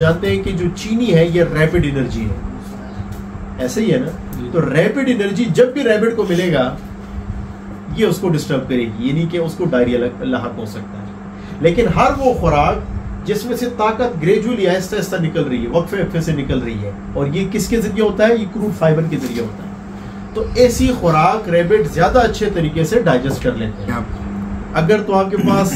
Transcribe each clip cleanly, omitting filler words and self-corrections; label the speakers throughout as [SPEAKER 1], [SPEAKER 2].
[SPEAKER 1] जानते हैं कि जो चीनी है ये रैपिड एनर्जी है, ऐसे ही है ना। तो रैपिड एनर्जी जब भी रैबिट को मिलेगा ये उसको डिस्टर्ब करेगी, ये नहीं कि उसको डायरिया लाहक हो सकता है। लेकिन हर वो खुराक जिसमें से ताकत ग्रेजुअली आहिस्ता आहिस्ता निकल रही है, वक्फे वक्फे से निकल रही है, और ये किसके जरिए होता है? ये क्रूड फाइबर के जरिए होता है। तो ऐसी खुराक रैबिट ज्यादा अच्छे तरीके से डाइजेस्ट कर लेते हैं। अगर तो आपके पास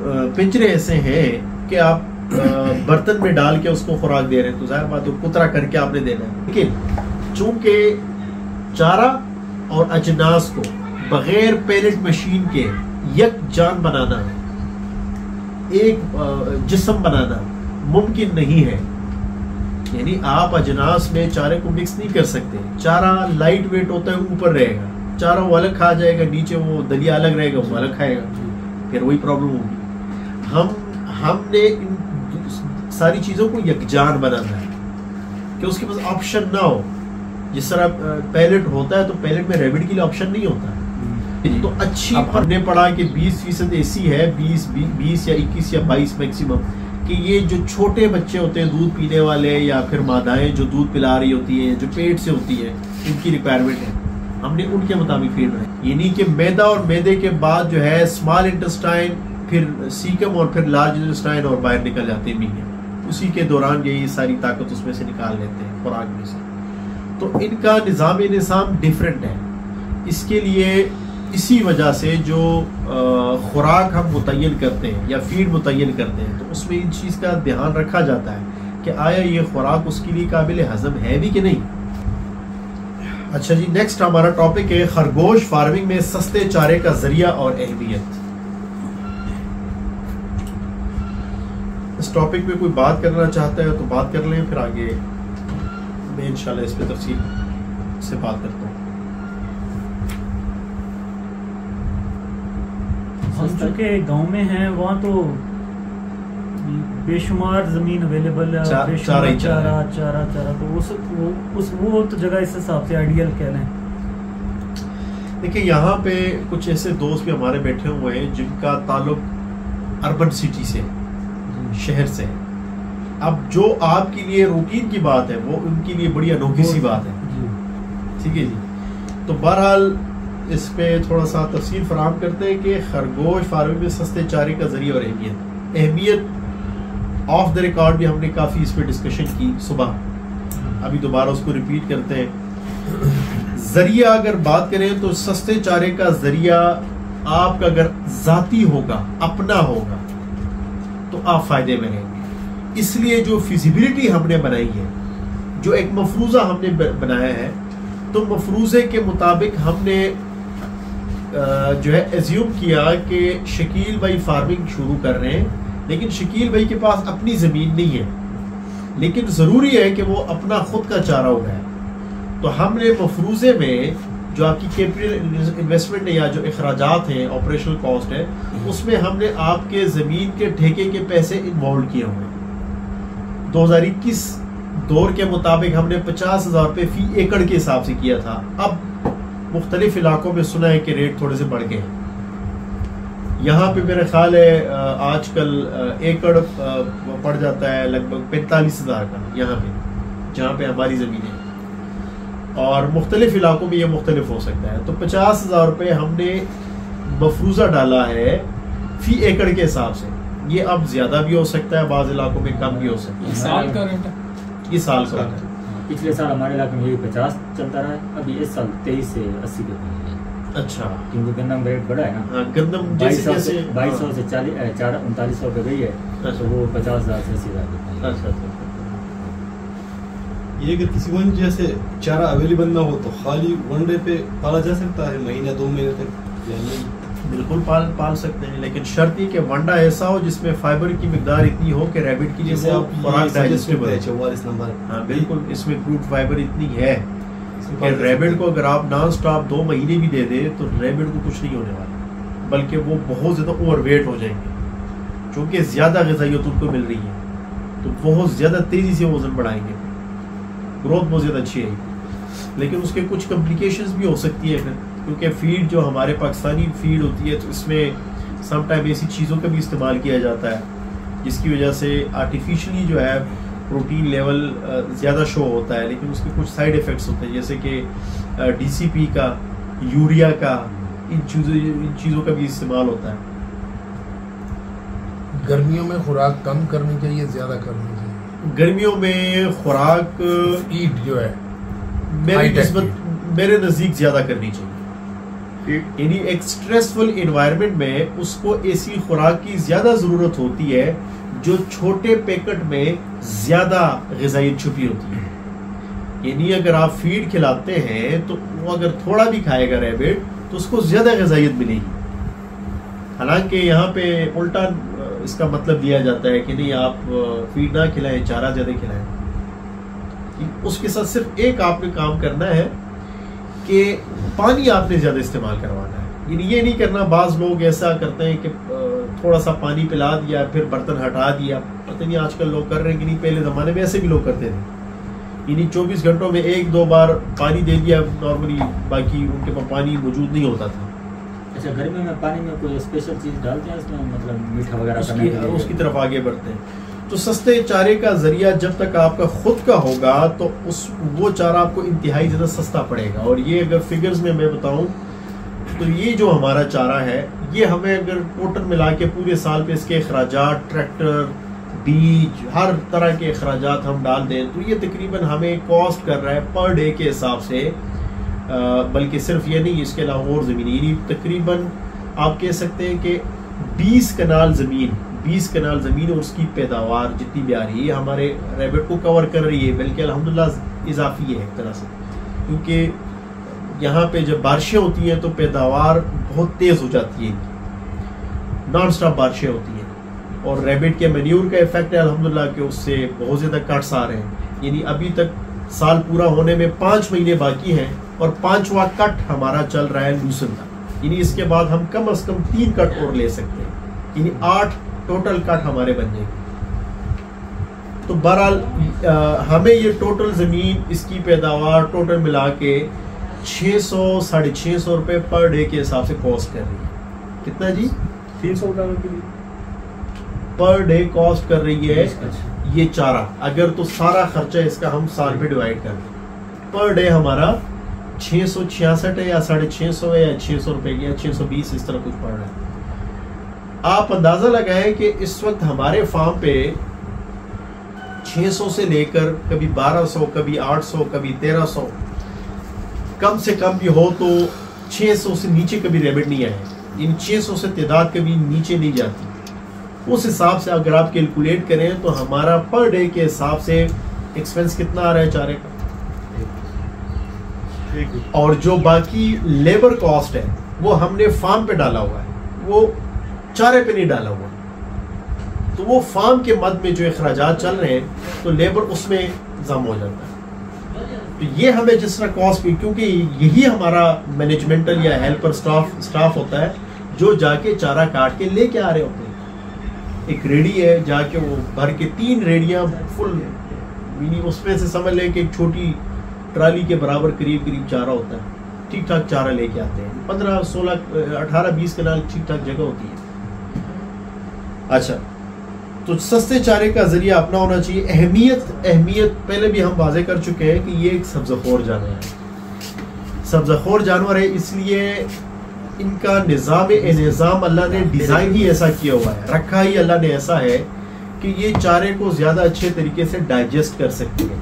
[SPEAKER 1] पिंजरे ऐसे हैं कि आप बर्तन में डाल के उसको खुराक दे रहे हैं, तो जाहिर बात है कुतरा करके आपने देना है। लेकिन चूंकि चारा और अजनास को बगैर पेलेट मशीन के एक जान बनाना, एक जिस्म बनाना मुमकिन नहीं है। यानी आप अजनास में चारे को मिक्स नहीं कर सकते। चारा लाइट वेट होता है, ऊपर रहेगा, चारा वो अलग खा जाएगा, नीचे वो दलिया अलग रहेगा, वो अलग खाएगा, फिर वही प्रॉब्लम होगी। हमने इन सारी चीजों को यकजान बनाना है कि उसके पास ऑप्शन ना हो। जिस तरह पैलेट होता है तो पैलेट में रैबिट के लिए ऑप्शन नहीं होता। तो अच्छी हमने पढ़ा कि 20% ऐसी है, 20 या 21 या 22 मैक्सिमम, कि ये जो छोटे बच्चे होते हैं दूध पीने वाले, या फिर मादाएं जो दूध पिला रही होती हैं, जो पेट से होती है, इनकी रिक्वायरमेंट है, हमने उनके मुताबिक फीड बनाई। यानी कि मैदा और मैदे के बाद जो है स्मॉल इंटेस्टाइन, फिर सीकम और फिर लार्ज इंटेस्टाइन और बाहर निकल जाते हैं मीडियम। उसी के दौरान यही सारी ताकत उसमें से निकाल लेते हैं खुराक में से। तो इनका निज़ाम डिफरेंट है। इसके लिए इसी वजह से जो खुराक हम मुतय्यन करते हैं या फीड मुतय्यन करते हैं, तो उसमें इन चीज़ का ध्यान रखा जाता है कि आया ये खुराक उसके लिए काबिल हजम है भी कि नहीं। अच्छा जी, नेक्स्ट हमारा टॉपिक है खरगोश फार्मिंग में सस्ते चारे का जरिया और अहमियत। इस टॉपिक पे कोई बात करना चाहता है तो बात कर लें, फिर आगे मैं इंशाल्लाह इस पे तफसील से बात करता हूँ।
[SPEAKER 2] हम चूँकि गांव में हैं, वहाँ तो बेशुमार जमीन अवेलेबल है, चारा तो वो तो जगह इस हिसाब से आइडियल कह लें।
[SPEAKER 1] देखिए यहाँ पे कुछ ऐसे दोस्त भी हमारे बैठे हुए हैं जिनका ताल्लुक अर्बन सिटी से, शहर से। अब जो आपके लिए रूटीन की बात है वो उनके लिए बड़ी अनोखी सी बात है। ठीक है जी। तो बहरहाल इस पे थोड़ा सा तफसील फराहम करते हैं कि खरगोश फार्मिंग में सस्ते चारे का जरिया और अहमियत ऑफ द रिकॉर्ड भी हमने काफ़ी इस पर डिस्कशन की सुबह, अभी दोबारा उसको रिपीट करते हैं। जरिया अगर बात करें तो सस्ते चारे का जरिया आपका अगर जाती होगा, अपना होगा, तो आप फायदे में रहेंगे। इसलिए जो फिजिबिलिटी हमने बनाई है, जो एक मफरूजा हमने बनाया है, तो मफरूजे के मुताबिक हमने जो है एज्यूम किया कि शकील भाई फार्मिंग शुरू कर रहे हैं, लेकिन शकील भाई के पास अपनी ज़मीन नहीं है, लेकिन ज़रूरी है कि वो अपना खुद का चारा उगाए। तो हमने मफरूजे में जो आपकी कैपिटल इन्वेस्टमेंट है या जो अखराजात हैं, ऑपरेशनल कॉस्ट है, उसमें हमने आपके ज़मीन के ठेके के पैसे इन्वॉल्व किए हुए हैं। 2021 दौर के मुताबिक हमने 50,000 रुपये फी एकड़ के हिसाब से किया था। अब मुख्तलिफ इलाकों में सुना है कि रेट थोड़े से बढ़ गए हैं। यहाँ पे मेरा ख्याल है आजकल एकड़ पड़ जाता है लगभग 45,000 का, यहाँ पे जहाँ पे हमारी ज़मीन है, और मुख्तलिफ इलाकों में ये मुख्तलिफ हो सकता है। तो 50,000 रुपये हमने मफरूजा डाला है फी एकड़ के हिसाब से। ये अब ज्यादा भी हो सकता है, बाज़ इलाकों में कम भी हो सकता है।
[SPEAKER 3] साल का रेट,
[SPEAKER 1] ये साल का है।
[SPEAKER 4] पिछले साल हमारे इलाके में 50 चलता रहा है, अभी इस साल 23 से 80 पे।
[SPEAKER 1] अच्छा,
[SPEAKER 4] क्योंकि गंदम रेट बढ़ा है ना।
[SPEAKER 1] गंदम
[SPEAKER 4] 2200 से 3900 पे गई है, तो वो 50,000 से 80,000।
[SPEAKER 1] अच्छा,
[SPEAKER 3] ये अगर किसी वन जैसे चारा अवेलेबल ना हो तो खाली वनडे पे पाला जा सकता है, महीना 2 महीने तक या नहीं?
[SPEAKER 1] बिल्कुल पाल सकते हैं, लेकिन शर्त ये कि वंडा ऐसा हो जिसमें फाइबर की मिकदार इतनी हो कि रैबिट के लिए वो खुराक डाइजेस्टेबल है।
[SPEAKER 3] 44 नंबर।
[SPEAKER 1] हाँ बिल्कुल, इसमें क्रूड फाइबर इतनी है कि रैबिट को अगर आप नॉन स्टॉप 2 महीने भी दे दे तो रैबिट को कुछ नहीं होने वाला, बल्कि वो बहुत ज़्यादा ओवरवेट हो जाएंगे, क्योंकि ज़्यादा ग़िज़ाइयत उनको मिल रही है, तो बहुत ज़्यादा तेज़ी से वजन बढ़ाएंगे, ग्रोथ बहुत ज़्यादा अच्छी है। लेकिन उसके कुछ कॉम्प्लिकेशंस भी हो सकती है, क्योंकि फीड जो हमारे पाकिस्तानी फीड होती है तो इसमें समटाइम ऐसी चीज़ों का भी इस्तेमाल किया जाता है जिसकी वजह से आर्टिफिशियली जो है प्रोटीन लेवल ज़्यादा शो होता है, लेकिन उसके कुछ साइड इफ़ेक्ट्स होते हैं, जैसे कि DCP का, यूरिया का, इन चीज़ों का भी इस्तेमाल होता है।
[SPEAKER 5] गर्मियों में खुराक कम करनी चाहिए, ज़्यादा करनी चाहिए?
[SPEAKER 1] गर्मियों में खुराक
[SPEAKER 5] ईट जो है
[SPEAKER 1] मेरे नज़दीक ज़्यादा करनी चाहिए। यानी एक स्ट्रेसफुल इन्वायरमेंट में उसको ऐसी खुराक की ज़्यादा ज़रूरत होती है जो छोटे पैकेट में ज़्यादा ग़िज़ाइयत छुपी होती है। यानी अगर आप फीड खिलाते हैं तो वो अगर थोड़ा भी खाएगा रैबिट तो उसको ज़्यादा ग़िज़ाइयत मिलेगी। हालांकि यहाँ पे उल्टा इसका मतलब दिया जाता है कि नहीं, आप फीड ना खिलाएं, चारा ज़्यादा खिलाएं। उसके साथ सिर्फ एक आपने काम करना है कि पानी आपने ज़्यादा इस्तेमाल करवाना है। ये नहीं करना, बाज़ लोग ऐसा करते हैं कि थोड़ा सा पानी पिला दिया फिर बर्तन हटा दिया। पता नहीं आजकल लोग कर रहे हैं कि नहीं, पहले ज़माने में ऐसे भी लोग करते थे। यानी 24 घंटों में 1-2 बार पानी दे दिया नॉर्मली, बाकी उनके पास पानी मौजूद नहीं होता था।
[SPEAKER 4] अच्छा, गर्मी में पानी में कोई स्पेशल चीज़ डालते हैं इसमें, मतलब मीठा वगैरह करने के लिए?
[SPEAKER 1] उसकी तरफ आगे बढ़ते हैं। तो सस्ते चारे का जरिया जब तक आपका खुद का होगा तो वो चारा आपको इंतहाई ज़्यादा सस्ता पड़ेगा। और ये अगर फिगर्स में मैं बताऊं तो ये जो हमारा चारा है, ये हमें अगर टोटल मिला के पूरे साल पे इसके अखराजात, ट्रैक्टर, बीज, हर तरह के अखराजात हम डाल दें तो ये तकरीबन हमें कॉस्ट कर रहा है पर डे के हिसाब से, बल्कि सिर्फ ये नहीं, इसके अलावा और ज़मीन, यानी तकरीबन आप कह सकते हैं कि 20 कनाल ज़मीन और उसकी पैदावार जितनी भी आ रही है हमारे रैबिट को कवर कर रही है। बल्कि अल्हम्दुलिल्लाह इजाफी है एक तरह से, क्योंकि यहाँ पे जब बारिशें होती हैं तो पैदावार बहुत तेज़ हो जाती है, नॉन स्टॉप बारिशें होती हैं। और रैबिट के मैन्यूर का इफेक्ट है अल्हम्दुलिल्लाह कि उससे बहुत ज़्यादा कट्स आ रहे हैं। यानी अभी तक साल पूरा होने में 5 महीने बाकी हैं और 5वां कट हमारा चल रहा है लूसन का। यानी इसके बाद हम कम से कम 3 कट और ले सकते हैं, यानी 8 टोटल कट हमारे बन जाएंगे। तो बहरहाल हमें ये टोटल ज़मीन, इसकी पैदावार टोटल मिला के 600-650 रुपये पर डे के हिसाब से कॉस्ट कर रही है। कितना जी?
[SPEAKER 2] 300 रुपये
[SPEAKER 1] पर डे कॉस्ट कर रही है ये चारा। अगर तो सारा खर्चा इसका हम साल पे डिवाइड कर दें, पर डे हमारा 666 है या 650 है या 600 रुपये या 620, इस तरह कुछ पड़ रहा है। आप अंदाजा लगाएं कि इस वक्त हमारे फार्म पे 600 से लेकर कभी 1200, कभी 800, कभी 1300, कम से कम भी हो तो 600 से नीचे कभी रैबिट नहीं आए। इन 600 से तादाद कभी नीचे नहीं जाती। उस हिसाब से अगर आप कैलकुलेट करें तो हमारा पर डे के हिसाब से एक्सपेंस कितना आ रहा है चारे का, और जो बाकी लेबर कॉस्ट है वो हमने फार्म पे डाला हुआ है, वो चारे पे नहीं डाला हुआ। तो वो फार्म के मद में जो अखराजात चल रहे हैं तो लेबर उसमें जम हो जाता है। तो ये हमें जिस तरह कॉस्ट भी, क्योंकि यही हमारा मैनेजमेंटल या हेल्पर स्टाफ होता है जो जाके चारा काट के लेके आ रहे होते हैं। एक रेडी है, जाके वो भर के 3 रेडियां फुल, मीनी उसमें से समझ लें कि एक छोटी ट्राली के बराबर करीब चारा होता है, ठीक ठाक चारा लेके आते हैं। 15, 16, 18, 20 कनाल ठीक ठाक जगह होती है। अच्छा, तो सस्ते चारे का जरिया अपना होना चाहिए। अहमियत पहले भी हम वाजे कर चुके हैं कि ये एक सब्ज़खोर जानवर है। सब्ज़खोर जानवर है इसलिए इनका निज़ाम अल्लाह ने डिज़ाइन ही ऐसा किया हुआ है, रखा ही अल्लाह ने ऐसा है कि ये चारे को ज़्यादा अच्छे तरीके से डाइजेस्ट कर सकती है।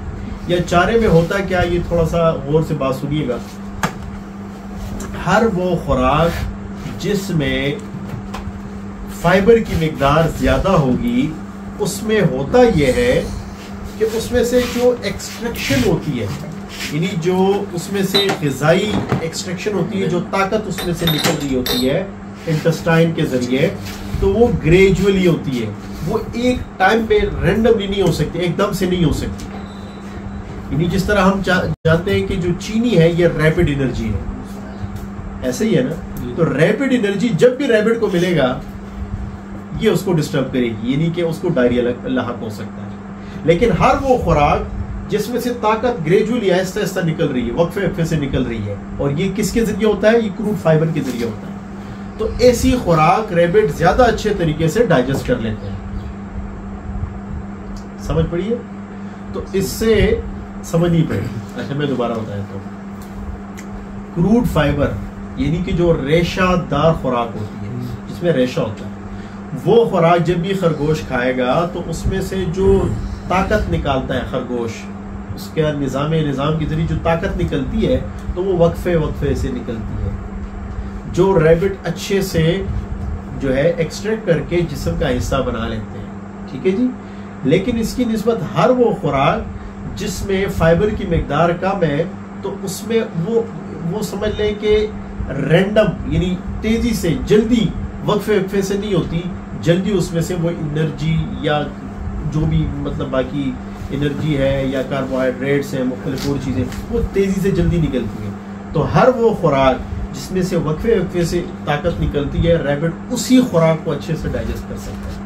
[SPEAKER 1] या चारे में होता क्या, ये थोड़ा सा गौर से बात सुनिएगा, हर वो खुराक जिसमें फाइबर की मिकदार ज़्यादा होगी उसमें होता यह है कि उसमें से जो एक्सट्रैक्शन होती है, यानी जो उसमें से ग़िज़ाई एक्सट्रैक्शन होती है, जो ताकत उसमें से निकल रही होती है इंटेस्टाइन के ज़रिए, तो वो ग्रेजुअली होती है। वो एक टाइम पे रैंडमली नहीं हो सकती, एकदम से नहीं हो सकती। यानी जिस तरह हम जानते हैं कि जो चीनी है ये रैपिड एनर्जी है, ऐसे ही है ना। तो रैपिड एनर्जी जब भी रैबिट को मिलेगा ये उसको डिस्टर्ब करेगी, यानी कि उसको डायरिया लाहक हो सकता है। लेकिन हर वो खुराक जिसमें से ताकत ग्रेजुअली आहिस्ता आहिस्ता निकल रही है, वक्फे से निकल रही है, और ये किसके जरिए होता है, ये क्रूड फाइबर के जरिए होता है। तो ऐसी खुराक रैबिट ज्यादा अच्छे तरीके से डाइजेस्ट कर लेते हैं। समझ पड़ी है? तो इससे समझ नहीं पड़ी। अच्छा मैं दोबारा बता देता हूँ। क्रूड फाइबर यानी कि जो रेशादार खुराक होती है जिसमें रेशा होता है, वो खुराक जब भी खरगोश खाएगा तो उसमें से जो ताकत निकालता है खरगोश, उसके निज़ाम के जरिए जो ताकत निकलती है तो वो वक्फे से निकलती है, जो रैबिट अच्छे से जो है एक्सट्रैक्ट करके जिस्म का हिस्सा बना लेते हैं। ठीक है जी। लेकिन इसकी निस्बत हर वो खुराक जिसमें फाइबर की मिकदार कम है तो उसमें वो समझ लें कि रैंडम यानी तेजी से जल्दी वक्फे से नहीं होती, जल्दी उसमें से वो एनर्जी या जो भी मतलब बाकी एनर्जी है या कार्बोहाइड्रेट्स हैं, मुख्तलिफ और चीज़ें वो तेज़ी से जल्दी निकलती हैं। तो हर वो खुराक जिसमें से वक्फे से ताकत निकलती है, रैबिट उसी खुराक को अच्छे से डाइजेस्ट कर सकता है।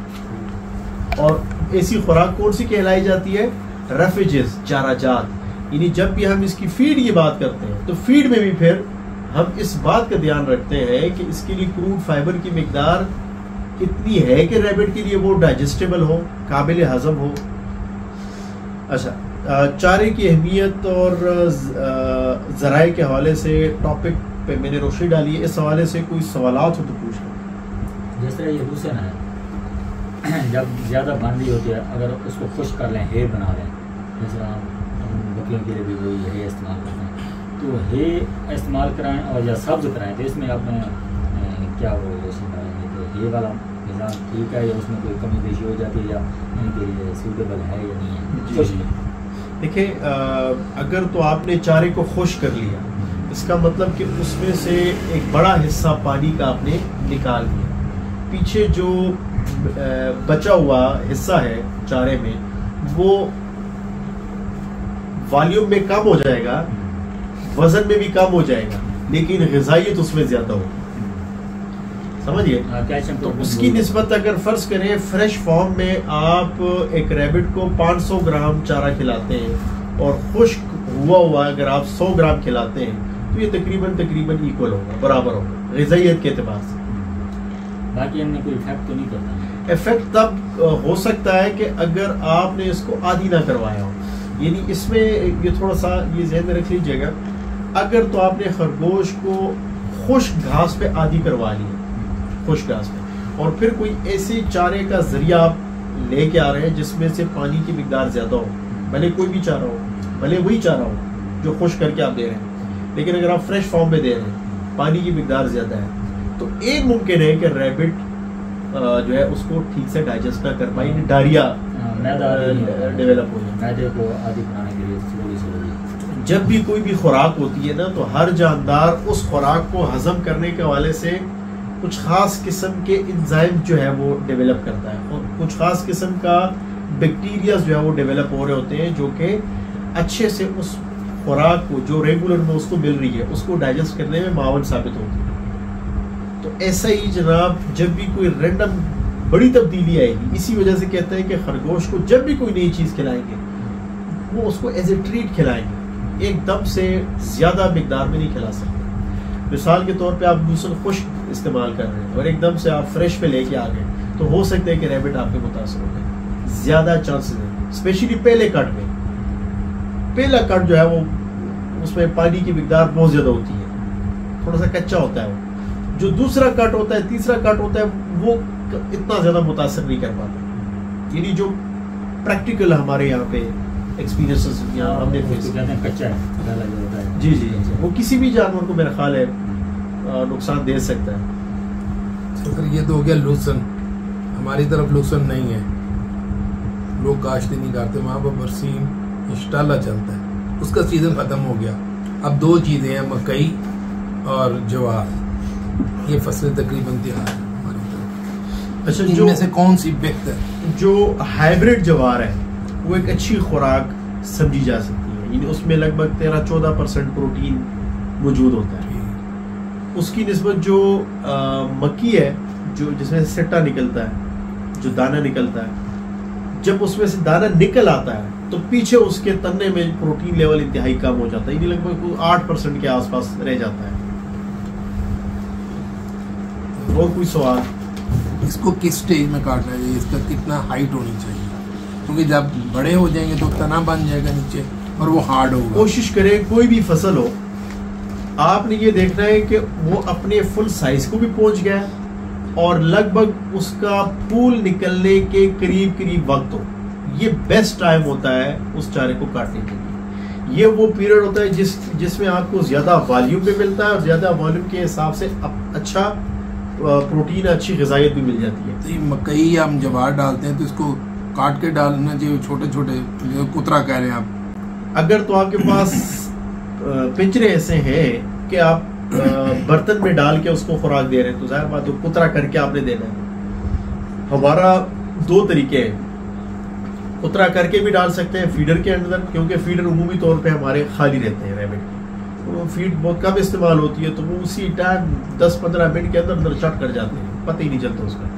[SPEAKER 1] और ऐसी खुराक कौन सी कहलाई जाती है? रफेजेस, चाराजात। यानी जब भी हम इसकी फीड की बात करते हैं तो फीड में भी फिर हम इस बात का ध्यान रखते हैं कि इसके लिए क्रूड फाइबर की मिकदार इतनी है कि रैबिट के लिए वो डाइजेस्टेबल हो, काबिल हजम हो। अच्छा, चारे की अहमियत और ज़राए के हवाले से टॉपिक पे मैंने रोशनी डाली है। इस हवाले से कोई सवालात हो तो पूछ लें।
[SPEAKER 4] जिस तरह ये लूसन है, जब ज़्यादा बांधी होती है, अगर उसको खुश कर लें, हे बना लें, जैसे हम बकरियों के लिए भी वही हे इस्तेमाल करते हैं, तो हे इस्तेमाल कराएं और या सब्ज कराएं, तो इसमें आपने क्या वो रोशनी डालेंगे तो हे वाला निज़ाम ठीक है या उसमें कोई कमी पेशी हो जाती है या इनके लिए सूटेबल है या नहीं है? खुश
[SPEAKER 1] देखिए, अगर तो आपने चारे को खुश कर लिया, इसका मतलब कि उसमें से एक बड़ा हिस्सा पानी का आपने निकाल दिया, पीछे जो बचा हुआ हिस्सा है चारे में वो वॉल्यूम में कम हो जाएगा, वजन में भी कम हो जाएगा, लेकिन ग़िज़ाइयत उसमें ज्यादा होगी। समझिए? तो उसकी निस्बत अगर फर्ज करें फ्रेश फॉर्म में आप एक रैबिट को 500 ग्राम चारा खिलाते हैं और खुश्क हुआ अगर आप 100 ग्राम खिलाते हैं तो ये तकरीबन इक्वल होगा, बराबर होगा ग़िज़ाइयत के एतबार से।
[SPEAKER 4] बाकी इनमें कोई इफेक्ट तो नहीं करता?
[SPEAKER 1] इफेक्ट तब हो सकता है कि अगर आपने इसको आदी ना करवाया हो, यानी इसमें ये थोड़ा सा ये ज़हन में रख लीजिएगा, अगर तो आपने खरगोश को खुश्क घास पे आदी करवा लिया, खुश्क घास पे, और फिर कोई ऐसे चारे का जरिया आप लेके आ रहे हैं जिसमें से पानी की मिकदार ज्यादा हो, भले कोई भी चारा हो, भले वही चारा हो जो खुश्क करके आप दे रहे हैं, लेकिन अगर आप फ्रेश फॉर्म में दे रहे हैं, पानी की मिकदार ज्यादा है, तो एक मुमकिन है कि रैबिट जो है उसको ठीक से डाइजेस्ट ना कर पाए, डायरिया डेवलप हो जाए।
[SPEAKER 4] मैदे को आदि बनाने के लिए स्लोली
[SPEAKER 1] जब भी कोई भी खुराक होती है ना, तो हर जानदार उस खुराक को हजम करने के हवाले से कुछ खास किस्म के एंजाइम जो है वो डेवलप करता है, और कुछ खास किस्म का बैक्टीरिया जो है वो डेवलप हो रहे होते हैं जो कि अच्छे से उस खुराक को जो रेगुलर में उसको मिल रही है उसको डाइजेस्ट करने में मावन साबित होती है। तो ऐसा ही जनाब, जब भी कोई रैंडम बड़ी तब्दीली आएगी, इसी वजह से कहते हैं कि खरगोश को जब भी कोई नई चीज़ खिलाएंगे वो उसको एज ए ट्रीट खिलाएंगे, एकदम से ज़्यादा मिकदार में नहीं खिला सकते। मिसाल के तौर पे आप लूसन खुश्क इस्तेमाल कर रहे हैं और एकदम से आप फ्रेश पे लेके आ गए, तो हो सकता है कि रैबिट आपके मुतासर हो जाए, ज़्यादा चांसेस है, स्पेशली पहले कट में। पहला कट जो है वो उसमें पानी की मिकदार बहुत ज़्यादा होती है, थोड़ा सा कच्चा होता है वो। जो दूसरा कट होता है, तीसरा कट होता है, वो इतना ज़्यादा मुतासर नहीं कर पाता। यानी जो प्रैक्टिकल हमारे यहाँ पे एक्सपीरियंसेस हमने
[SPEAKER 4] कच्चा है
[SPEAKER 1] जी, वो किसी भी जानवर को मेरा ख्याल है नुकसान दे सकता है।
[SPEAKER 5] तो फिर ये तो हो गया लूसन। हमारी तरफ लूसन नहीं है, लोग काश्ती नहीं करते, वहाँ पर बरसीम इंशाल्लाह चलता है, उसका सीजन खत्म हो गया। अब दो चीजें हैं, मकई और ज्वार, ये फसलें तकरीबन तैयार है हमारी तरफ।
[SPEAKER 1] अच्छा,
[SPEAKER 5] इनमें से कौन सी बेहतर?
[SPEAKER 1] जो हाइब्रिड ज्वार है वो एक अच्छी खुराक समझी जा सकती है, यानी उसमें लगभग 13-14% प्रोटीन मौजूद होता है। उसकी निस्बत जो मक्की है, जो जिसमें से सिट्टा निकलता है, जो दाना निकलता है, जब उसमें से दाना निकल आता है तो पीछे उसके तन्ने में प्रोटीन लेवल इंतहाई कम हो जाता है, यानी लगभग 8% के आसपास रह जाता है। और कोई सवाल?
[SPEAKER 5] इसको किस स्टेज में काटना चाहिए, इसका कितना हाइट होनी चाहिए? क्योंकि जब बड़े हो जाएंगे तो तना बन जाएगा नीचे और वो हार्ड होगा।
[SPEAKER 1] कोशिश करें कोई भी फसल हो, आपने ये देखना है कि वो अपने फुल साइज को भी पहुंच गया और लगभग उसका फूल निकलने के करीब करीब वक्त हो। ये बेस्ट टाइम होता है उस चारे को काटने के लिए। ये वो पीरियड होता है जिसमें आपको ज्यादा वॉल्यूम भी मिलता है और ज्यादा वॉल्यूम के हिसाब से अच्छा प्रोटीन, अच्छी ग़िज़ाइयत भी मिल जाती है।
[SPEAKER 5] तो ये मकई हम जवार डालते हैं तो इसको काट के डालना चाहिए, छोटे छोटे कुतरा कह रहे हैं आप।
[SPEAKER 1] अगर तो आपके पास पिंजरे ऐसे हैं कि आप बर्तन में डाल के उसको खुराक दे रहे हैं तो जाहिर बात है कुतरा करके आपने देना है। हमारा दो तरीके हैं, कुतरा करके भी डाल सकते हैं फीडर के अंदर, क्योंकि फीडर उमूमी तौर पे हमारे खाली रहते हैं रैबिट, तो फीड बहुत कम इस्तेमाल होती है, तो वो उसी टाइम 10-15 मिनट के अंदर शट कर जाते हैं, पता ही नहीं चलता उसका।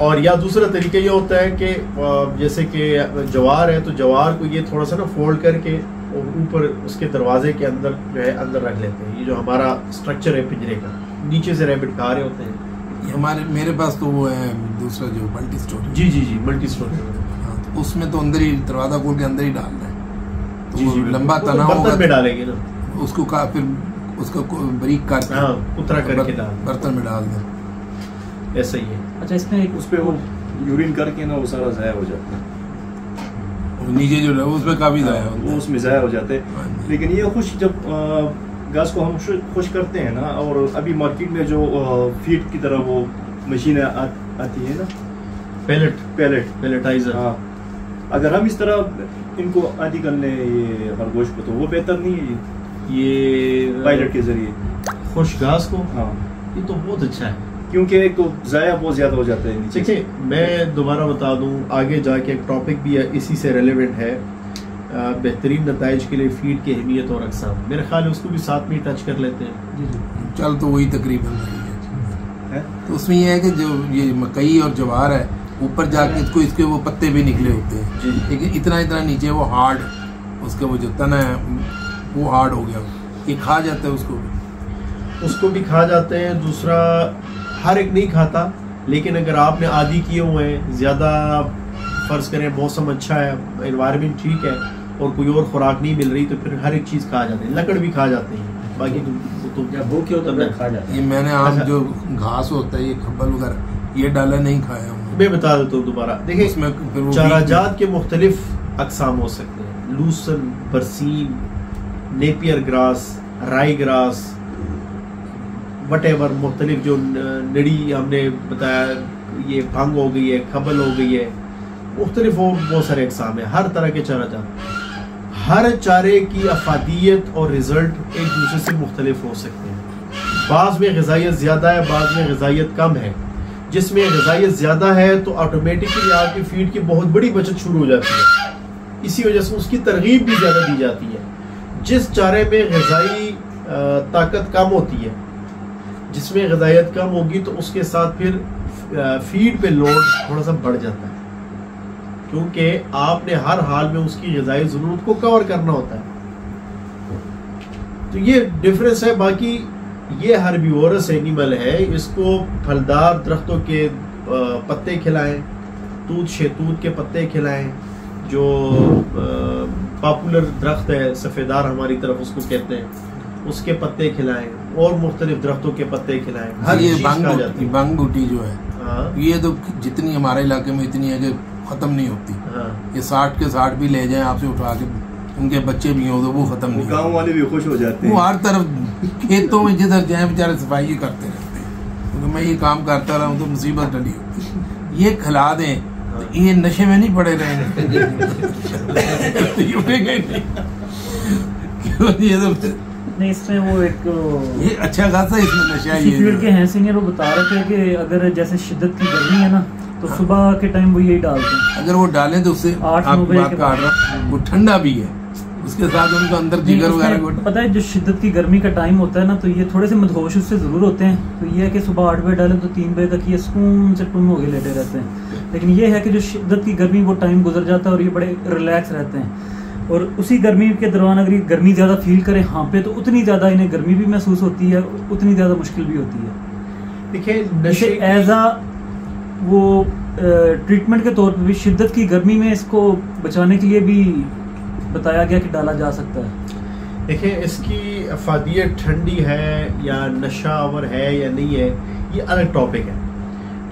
[SPEAKER 1] और या दूसरा तरीका ये होता है कि जैसे कि जवार है तो जवार को ये थोड़ा सा ना फोल्ड करके और ऊपर उसके दरवाजे के अंदर जो है अंदर रख लेते हैं। ये जो हमारा स्ट्रक्चर है पिंजरे का, नीचे से रैबिट खा रहे होते हैं।
[SPEAKER 5] हमारे मेरे पास तो वो है दूसरा जो मल्टी स्टोर।
[SPEAKER 1] जी मल्टी स्टोर।
[SPEAKER 5] तो उसमें तो अंदर ही दरवाजा खोल के अंदर ही डालना है, तो वो लंबा तना होगा,
[SPEAKER 1] बर्तन में डालेंगे ना
[SPEAKER 5] उसको फिर उसको बारीक काट
[SPEAKER 1] कुतरा करके
[SPEAKER 5] बर्तन में डाल दें,
[SPEAKER 1] ऐसा ही है।
[SPEAKER 2] अच्छा, इसमें
[SPEAKER 3] उस पे वो यूरिन करके ना वो सारा ज़ाया हो जाता है,
[SPEAKER 5] नीचे जो है उसमें काफी ज़ाया होता है,
[SPEAKER 3] वो उसमें ज़ाया हो जाते हैं। लेकिन ये खुश जब घास को हम खुश करते हैं ना, और अभी मार्केट में जो फीड की तरह वो मशीनें आती है ना, पैलेटाइजर, हाँ, अगर हम इस तरह इनको आदि कर लें ये खरगोश को, तो वो बेहतर नहीं है
[SPEAKER 1] ये
[SPEAKER 3] पायलट के जरिए
[SPEAKER 1] खुश घास को।
[SPEAKER 3] हाँ,
[SPEAKER 1] ये तो बहुत अच्छा है,
[SPEAKER 3] क्योंकि एक तो ज़ाया बहुत ज़्यादा हो जाता है नीचे।
[SPEAKER 1] देखिए मैं दोबारा बता दूं, आगे जाके एक टॉपिक भी है इसी से रेलेवेंट है, बेहतरीन नताइज के लिए फीड की अहमियत और अक़साम, मेरे ख्याल है उसको भी साथ में टच कर लेते हैं।
[SPEAKER 5] चल तो वही तकरीबन है। तो उसमें यह है कि जो ये मकई और जवार है ऊपर जाके इसको इसके वो पत्ते भी निकले होते हैं, लेकिन इतना इतना नीचे वो हार्ड, उसका वो जो तना है वो हार्ड हो गया, ये खा जाता है उसको भी खा जाते हैं। दूसरा हर एक नहीं खाता, लेकिन अगर आपने आदी किए हुए हैं, ज़्यादा फ़र्ज़ करें मौसम अच्छा है, एनवायरनमेंट ठीक है और कोई और खुराक नहीं मिल रही, तो फिर हर एक चीज़ खा जाते हैं, लकड़ भी खा जाते हैं, बाकी तो
[SPEAKER 4] जब भूखे हो तो खा जाते हैं।
[SPEAKER 5] ये मैंने आम जो घास होता है ये खब्बल वगैरह ये डाला नहीं खाया हूँ।
[SPEAKER 1] मैं बता देता हूँ दोबारा, देखिए चाराजात के मुख्तलिफ अक़साम हो सकते हैं, लूसन, बरसीम, नेपियर ग्रास, राई ग्रास, वटेवर, मुख्तलिफ जो नड़ी हमने बताया, ये भंग हो गई है, खबल हो गई है, मुख्तलिफ और बहुत सारे अक़साम है, हर तरह के चाराजात। हर चारे की अफादियत और रिजल्ट एक दूसरे से मुख्तलिफ हो सकते हैं। बाज़ में ग़िज़ाइयत ज़्यादा है, बाज़ में ग़िज़ाइयत कम है। जिसमें ग़िज़ाइयत ज़्यादा है तो ऑटोमेटिकली आपकी फीड की बहुत बड़ी बचत शुरू हो जाती है, इसी वजह से उसकी तरगीब भी ज़्यादा दी जाती है। जिस चारे में ग़िज़ाई ताकत कम होती है, जिसमें ग़िज़ाइयत कम होगी तो उसके साथ फिर फीड पे लोड थोड़ा सा बढ़ जाता है, क्योंकि आपने हर हाल में उसकी ग़िज़ाई ज़रूरत को कवर करना होता है। तो ये डिफरेंस है। बाकी ये हर्बीवोरस एनिमल है, इसको फलदार दरख्तों के पत्ते खिलाएं, तूत शहतूत के पत्ते खिलाएं, जो पॉपुलर दरख्त है सफ़ेदार हमारी तरफ उसको कहते हैं, उसके पत्ते खिलाएं और मुख्तलिफ दरख्तों के पत्ते खिलाएं। हर
[SPEAKER 5] ये
[SPEAKER 1] बांग
[SPEAKER 5] बूटी जो है, ये तो जितनी हमारे इलाके में इतनी है कि खत्म नहीं होती। ये 60 के 60 भी ले जाएं आपसे उठा के, उनके बच्चे भी हो तो वो खत्म नहीं।
[SPEAKER 3] गाँव वाले भी खुश हो जाते हैं,
[SPEAKER 5] वो हर तरफ खेतों में जिधर जाए बेचारे सफाई करते रहते हैं, क्योंकि मैं ये काम करता रहा हूँ तो मुसीबत डली होती। ये खिला दें तो ये नशे में नहीं पड़े रहेंगे
[SPEAKER 2] नहीं, इसमें वो एक
[SPEAKER 5] ये अच्छा खासा इसमें नशा है।
[SPEAKER 2] फील्ड के हैं सीनियर, वो बता रहे थे कि अगर जैसे शिद्दत की गर्मी है ना तो सुबह के टाइम वो यही डालते हैं।
[SPEAKER 5] अगर वो डालें तो उससे
[SPEAKER 2] 8-9 बजे के बाद
[SPEAKER 5] वो ठंडा भी है, उसके साथ उनको अंदर जिगर वगैरह।
[SPEAKER 2] पता है जो शिद्दत की गर्मी का टाइम होता है ना, तो ये थोड़े से मदहोश उससे जरूर होते हैं। तो ये है कि सुबह 8 बजे डालें तो 3 बजे तक ये सुकून से टुन होके लेटे रहते हैं। लेकिन ये है कि जो शिद्दत की गर्मी वो टाइम गुजर जाता है और ये बड़े रिलैक्स रहते हैं। और उसी गर्मी के दौरान अगर ये गर्मी ज़्यादा फील करें हाँ पे, तो उतनी ज़्यादा इन्हें गर्मी भी महसूस होती है, उतनी ज़्यादा मुश्किल भी होती है।
[SPEAKER 1] देखिए
[SPEAKER 2] जैसे एज आ वो ट्रीटमेंट के तौर पे भी शिद्दत की गर्मी में इसको बचाने के लिए भी बताया गया कि डाला जा सकता है।
[SPEAKER 1] देखिए, इसकी अफादियत ठंडी है या नशा आवर है या नहीं है, ये अलग टॉपिक है,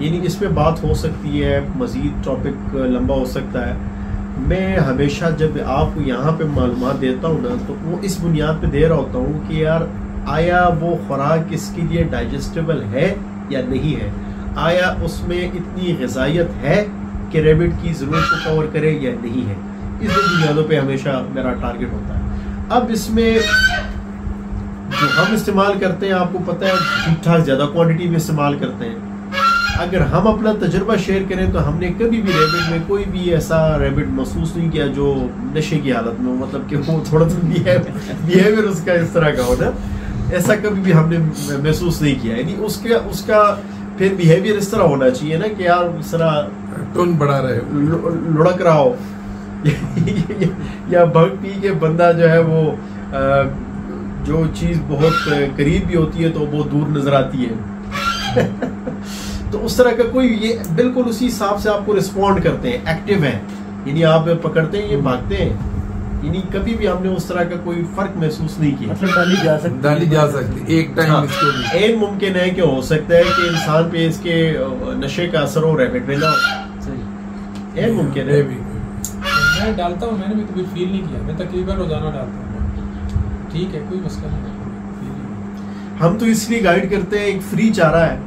[SPEAKER 1] यानी इस पे बात हो सकती है, मज़ीद टॉपिक लंबा हो सकता है। मैं हमेशा जब आपको यहाँ पे मालूमात देता हूँ ना, तो वो इस बुनियाद पे दे रहा होता हूँ कि यार आया वो खुराक इसके लिए डाइजेस्टेबल है या नहीं है, आया उसमें इतनी ग़िज़ाइयत है कि रैबिट की ज़रूरत को कवर करे या नहीं है। इस दो बुनियादों पे हमेशा मेरा टारगेट होता है। अब इसमें जो हम इस्तेमाल करते हैं, आपको पता है, ठीक ठाक ज़्यादा क्वांटिटी में इस्तेमाल करते हैं। अगर हम अपना तजुर्बा शेयर करें तो हमने कभी भी रैबिट में कोई भी ऐसा रैबिट महसूस नहीं किया जो नशे की हालत में, मतलब कि वो थोड़ा सा बिहेवियर उसका इस तरह का हो ना, ऐसा कभी भी हमने महसूस नहीं किया। यानी उसका फिर बिहेवियर इस तरह होना चाहिए ना कि यार इस तरह
[SPEAKER 5] टोन बढ़ा रहे
[SPEAKER 1] लुढ़क रहा हो या भग पी के बंदा जो है वो जो चीज़ बहुत करीब भी होती है तो वो दूर नजर आती है तो उस तरह का कोई, ये बिल्कुल उसी हिसाब से आपको रिस्पॉन्ड करते हैं, एक्टिव हैं, यानी आप पकड़ते हैं ये भागते हैं, यानी कभी भी हमने उस तरह का कोई फर्क महसूस नहीं किया।
[SPEAKER 2] मतलब डाली जा सकती
[SPEAKER 5] एक टाइम। हाँ, इसको
[SPEAKER 1] एक मुमकिन है कि हो सकता है कि इंसान पे इसके नशे का असर हो, रैबिट में ना हो,
[SPEAKER 2] सही
[SPEAKER 1] एक मुमकिन है।
[SPEAKER 6] मैं डालता हूँ, मैंने भी कभी फील नहीं किया, मैं तकरीबन रोजाना डालता हूँ, ठीक है, कोई मसला नहीं।
[SPEAKER 1] हम तो इसलिए गाइड करते हैं, एक फ्री चारा है,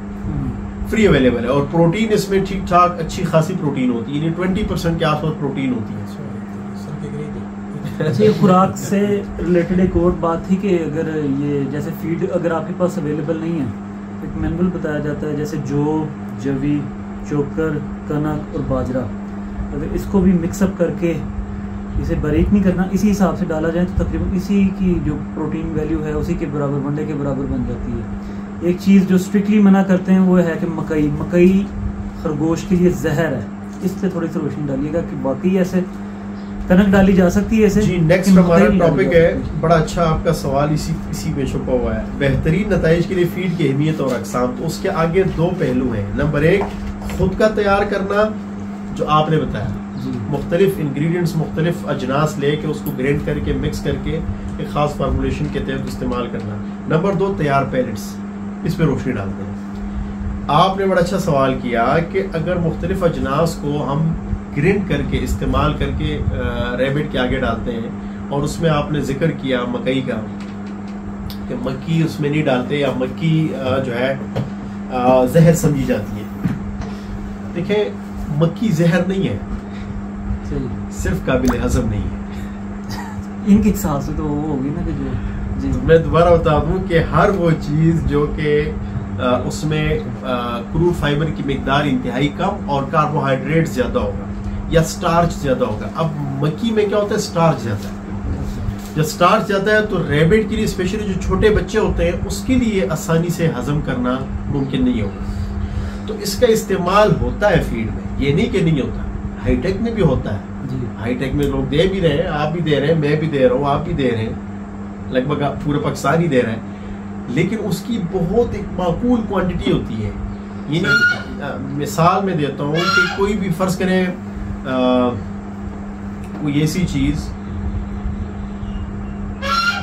[SPEAKER 1] फ्री अवेलेबल है, और प्रोटीन इसमें ठीक ठाक अच्छी खासी प्रोटीन होती है, 20% के आसपास प्रोटीन होती है।
[SPEAKER 2] अच्छा, ये खुराक से रिलेटेड एक और बात थी कि अगर ये जैसे फीड अगर आपके पास अवेलेबल नहीं है, एक मैनुअल बताया जाता है जैसे जौ, जवी, चोकर, कनक और बाजरा, अगर इसको भी मिक्सअप करके इसे बारीक नहीं करना, इसी हिसाब से डाला जाए तो तकरीबन इसी की जो प्रोटीन वैल्यू है उसी के बराबर, वनडे के बराबर बन जाती है। एक चीज़ जो स्ट्रिक्टली मना करते हैं वो है कि मकई खरगोश के लिए जहर है, इस पे थोड़ी सी रोशनी डालिएगा कि बाकी ऐसे कनक डाली जा सकती है ऐसे।
[SPEAKER 1] जी, नेक्स्ट हमारा टॉपिक है, बड़ा अच्छा आपका सवाल इसी में छुपा हुआ है, बेहतरीन नताइज के लिए फीड की अहमियत और अक़साम। तो उसके आगे दो पहलू हैं। नंबर एक, खुद का तैयार करना, जो आपने बताया, मुख्तलिफ इंग्रेडिएंट्स, मुख्तलिफ अजनास लेके उसको ग्राइंड करके मिक्स करके एक ख़ास फार्मूलेशन के तहत इस्तेमाल करना। नंबर दो, तैयार पैलेट्स, इस पर रोशनी डालते हैं। आपने बड़ा अच्छा सवाल किया कि अगर मुख्तलिफ अजनास को हम ग्राइंड करके इस्तेमाल करके रैबिट के आगे डालते हैं, और उसमें आपने जिक्र किया मकई का कि मक्की उसमें नहीं डालते या मक्की जो है जहर समझी जाती है। देखिए, मक्की जहर नहीं है, सिर्फ काबिल हजम नहीं है।
[SPEAKER 2] इनके हिसाब से तो वो होगी ना कि जो जी।
[SPEAKER 1] मैं दोबारा बता दूं कि हर वो चीज़ जो कि उसमें क्रूड फाइबर की मिकदार इंतहाई कम और कार्बोहाइड्रेट ज़्यादा होगा या स्टार्च ज़्यादा होगा। अब मक्की में क्या होता है, स्टार्च ज़्यादा है। जब स्टार्च ज़्यादा है तो रैबिट के लिए, स्पेशली जो छोटे बच्चे होते हैं, उसके लिए आसानी से हजम करना मुमकिन नहीं होगा। तो इसका इस्तेमाल होता है फीड में, ये नहीं कि नहीं होता, हाईटेक में भी होता है। हाईटेक में लोग दे भी रहे हैं, आप भी दे रहे हैं, मैं भी दे रहा हूँ, आप भी दे रहे हैं, लगभग पूरे पाकिस्तान ही दे रहे हैं, लेकिन उसकी बहुत एक माकूल क्वांटिटी होती है। यानी मिसाल में देता हूँ कि कोई भी फर्ज करें कोई ऐसी चीज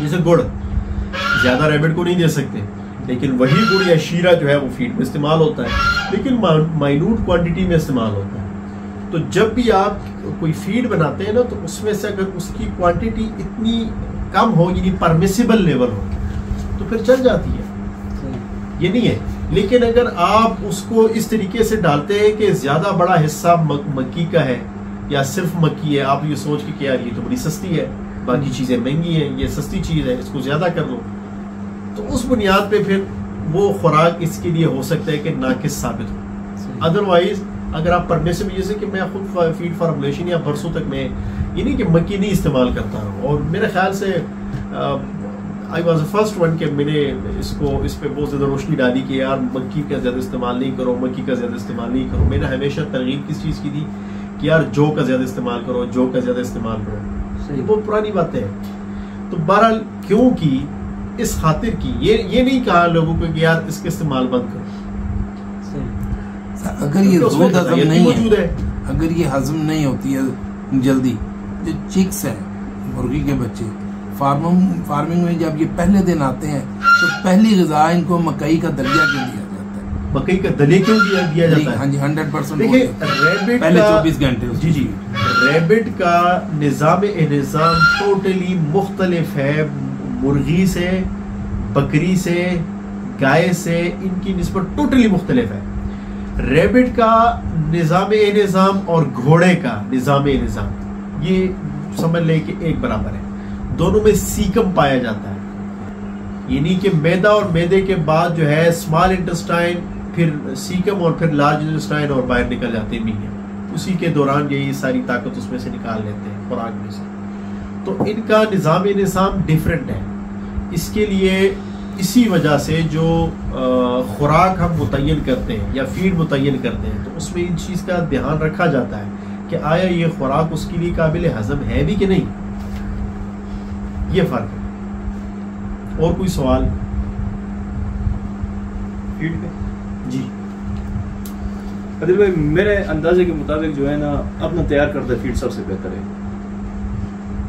[SPEAKER 1] जैसे गुड़, ज्यादा रैबिट को नहीं दे सकते, लेकिन वही गुड़ या शीरा जो है वो फीड में इस्तेमाल होता है, लेकिन माइन्यूट क्वांटिटी में इस्तेमाल होता है। तो जब भी आप कोई फीड बनाते हैं ना, तो उसमें से अगर उसकी क्वांटिटी इतनी कम हो, यानी परमिसिबल लेवल हो, तो फिर चल जाती है, ये नहीं है। लेकिन अगर आप उसको इस तरीके से डालते हैं कि ज्यादा बड़ा हिस्सा मक्की का है या सिर्फ मक्की है, आप ये सोच के कि यार ये तो बड़ी सस्ती है, बाकी चीजें महंगी हैं, ये सस्ती चीज है, इसको ज्यादा कर लो, तो उस बुनियाद पे फिर वो खुराक इसके लिए हो सकता है कि नाकिस साबित हो। अदरवाइज अगर आप परमिसिव, जैसे कि मैं खुद फीड फार्मुलेशन या बरसों तक मैं ये नहीं कि मक्की नहीं इस्तेमाल करता हूँ, और मेरे ख्याल से आई वॉज फर्स्ट वन कि मैंने इस पर बहुत ज़्यादा रोशनी डाली कि यार मक्की का ज़्यादा इस्तेमाल नहीं करो, मक्की का ज़्यादा इस्तेमाल नहीं करो। मैंने हमेशा तरगीब किस चीज़ की थी कि यार जौ का ज़्यादा इस्तेमाल करो, जौ का ज़्यादा इस्तेमाल करो। ये बहुत पुरानी बातें हैं। तो बहरहाल क्योंकि इस खातिर की ये नहीं कहा लोगों को कि यार इसका इस्तेमाल बंद करो,
[SPEAKER 5] अगर ये
[SPEAKER 1] उसमें
[SPEAKER 5] दूध हजम
[SPEAKER 1] गजाइत
[SPEAKER 5] नहीं
[SPEAKER 1] मौजूद
[SPEAKER 5] है,
[SPEAKER 1] है।
[SPEAKER 5] अगर ये हजम नहीं होती है जल्दी, जो चिक्स है मुर्गी के बच्चे, फार्मिंग में जब ये पहले दिन आते हैं तो पहली ग़िज़ा इनको मकई का दलिया क्यों दिया जाता है?
[SPEAKER 1] मकई का दलिया क्यों दिया जाता है?
[SPEAKER 5] हाँ जी, 100%।
[SPEAKER 1] देखिए रैबिट
[SPEAKER 5] पहले
[SPEAKER 1] का
[SPEAKER 5] 24 घंटे
[SPEAKER 1] जी जी रैबिट का निज़ाम टोटली मुख्तलिफ है मुर्गी से, बकरी से, गाय से, इनकी निस्बत टोटली मुख्तलिफ है। रैबिट का निज़ाम और घोड़े का निज़ाम ये समझ लें कि एक बराबर है। दोनों में सीकम पाया जाता है, यानी कि मैदा और मैदे के बाद जो है स्मॉल इंटेस्टाइन, फिर सीकम और फिर लार्ज इंटेस्टाइन और बाहर निकल जाते हैं मीडियम। उसी के दौरान यही सारी ताकत उसमें से निकाल लेते हैं खुराक में से। तो इनका निज़ाम डिफरेंट है। इसके लिए इसी वजह से जो खुराक हम मुतय्यन करते हैं या फीड मुतय्यन करते हैं, तो उसमें इन चीज़ का ध्यान रखा जाता है कि आया ये खुराक उसके लिए काबिल हजम है भी कि नहीं। ये फर्क है। और कोई सवाल?
[SPEAKER 3] फीड पे
[SPEAKER 1] जी
[SPEAKER 3] आदिल भाई, मेरे अंदाजे के मुताबिक जो है ना, अपना तैयार करता फीड सबसे बेहतर है,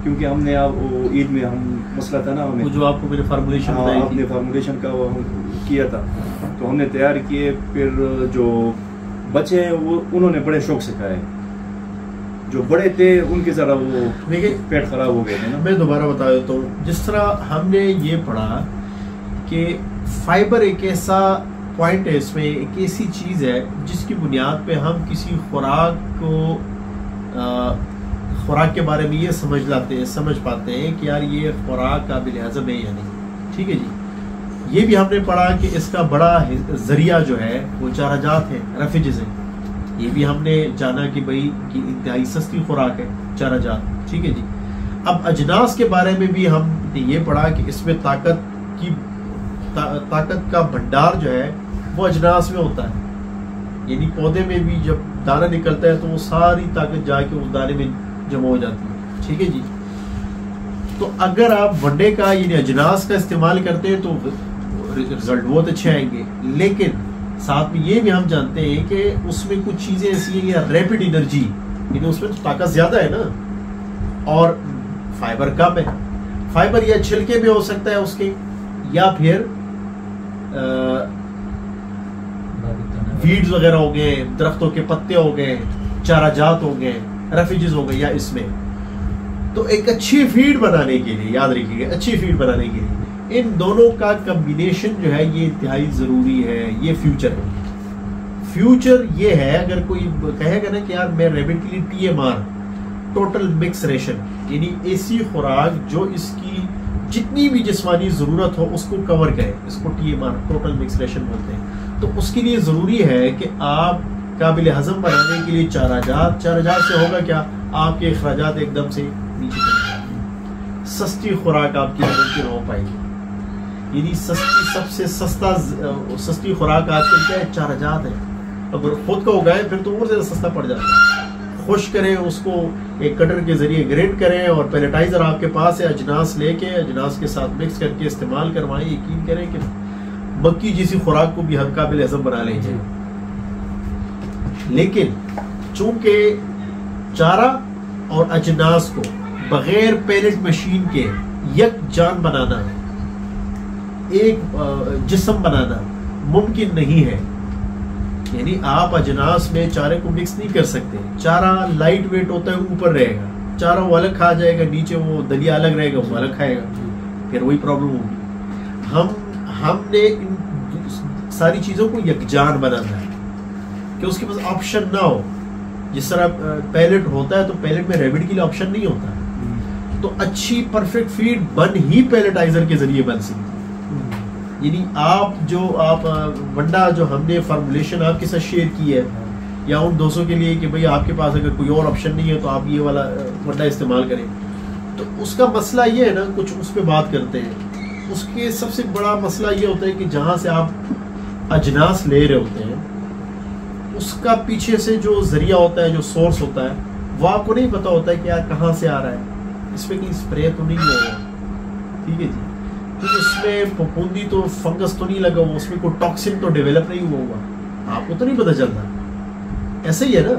[SPEAKER 3] क्योंकि हमने अब ईद में हम मसला था ना, हमें
[SPEAKER 1] वो जो आपको मैंने फार्मूलेशन बताई
[SPEAKER 3] अपने फार्मूलेशन का वो हम किया था, तो हमने तैयार किए। फिर जो बच्चे हैं वो उन्होंने बड़े शौक से खाए, जो बड़े थे उनके जरा वो
[SPEAKER 1] देखिए
[SPEAKER 3] पेट खराब हो गए थे ना।
[SPEAKER 1] मैं दोबारा बता देता हूँ। जिस तरह हमने ये पढ़ा कि फाइबर एक ऐसा पॉइंट है, इसमें एक ऐसी चीज़ है जिसकी बुनियाद पे हम किसी खुराक को खुराक के बारे में ये समझ पाते हैं कि यार ये खुराक काबिल हज़म है या नहीं। ठीक है जी। ये भी हमने पढ़ा कि इसका बड़ा जरिया जो है वो चाराजात है, रेफिजेस है। ये भी हमने जाना कि भाई कि इंतहाई सस्ती खुराक है चाराजात। ठीक है जी। अब अजनास के बारे में भी हमने ये पढ़ा कि इसमें ताकत का भंडार जो है वो अजनास में होता है, यानी पौधे में भी जब दाना निकलता है तो वो सारी ताकत जाके उस दाने में जमा हो जाती है। ठीक है जी। तो अगर आप वनडे का यानी अजनास का इस्तेमाल करते हैं तो रिजल्ट बहुत अच्छे आएंगे, लेकिन साथ में ये भी हम जानते हैं कि उसमें कुछ चीजें ऐसी हैं, रैपिड एनर्जी, यानी उसमें तो ताकत ज्यादा है ना, और फाइबर कम है। फाइबर या छिलके में हो सकता है उसके, या फिर वीड्स वगैरह हो गए, दरख्तों के पत्ते हो गए, चाराजात हो गए, रेफिजेस हो गए, या इसमें। तो एक अच्छी फीड बनाने के लिए याद रखिएगा, अच्छी फीड बनाने के लिए इन दोनों का कॉम्बिनेशन जो है ये इंतहाई जरूरी है। ये फ्यूचर है। फ्यूचर ये है, अगर कोई कहेगा ना कि यार मैं रैबिट के लिए TMR, टोटल मिक्स रेशन, यानी ऐसी खुराक जो इसकी जितनी भी जिस्मानी जरूरत हो उसको कवर करे, इसको TMR टोटल मिक्स रेशन बोलते हैं। तो उसके लिए जरूरी है कि आप काबिल हजम बनाने के लिए चाराजात से होगा क्या, आपके अखराजात एकदम से नीचे चले जाएंगे, सस्ती खुराक आपकी मुमकिन हो पाएगी। यानी सबसे सस्ती खुराक आजकल क्या है, चाराजात है। अगर खुद का उगाए फिर तो और ज्यादा सस्ता पड़ जाता है। खुश करें उसको, एक कटर के जरिए ग्रेड करें, और पैलेटाइजर आपके पास है, अजनास लेके अजनास के साथ मिक्स करके इस्तेमाल करवाएं। यकीन करें कि मक्की जैसी खुराक को भी हम काबिल हजम बना लेंगे। लेकिन चूंकि चारा और अजनास को बगैर पैलेट मशीन के एक जान बनाना, एक जिस्म बनाना मुमकिन नहीं है। यानी आप अजनास में चारे को मिक्स नहीं कर सकते। चारा लाइट वेट होता है, ऊपर रहेगा, चारा वो अलग खा जाएगा, नीचे वो दलिया अलग रहेगा, वो अलग खाएगा, फिर वही प्रॉब्लम होगी। हमने इन सारी चीजों को यकजान बनाना है कि उसके पास ऑप्शन ना हो। जिस तरह पैलेट होता है तो पैलेट में रैबिट के लिए ऑप्शन नहीं होता, तो अच्छी परफेक्ट फीड बन ही पैलेटाइजर के जरिए बन सकती है। यानी आप वंडा जो हमने फार्मूलेशन आपके साथ शेयर की है, या उन दोस्तों के लिए कि भाई आपके पास अगर कोई और ऑप्शन नहीं है तो आप ये वाला वंडा इस्तेमाल करें, तो उसका मसला ये है ना, कुछ उस पर बात करते हैं। उसके सबसे बड़ा मसला ये होता है कि जहाँ से आप अजनास ले रहे होते हैं उसका पीछे से जो जरिया होता है, जो सोर्स होता है, वो आपको नहीं पता होता है कि यार कहाँ से आ रहा है, इस पर कहीं स्प्रे तो नहीं होगा। ठीक है जी। तो उसमें फफूंदी तो फंगस तो नहीं लगा हुआ, उसमें कोई टॉक्सिन तो डेवलप नहीं हुआ होगा, आपको तो नहीं पता चलता। ऐसे ही है ना,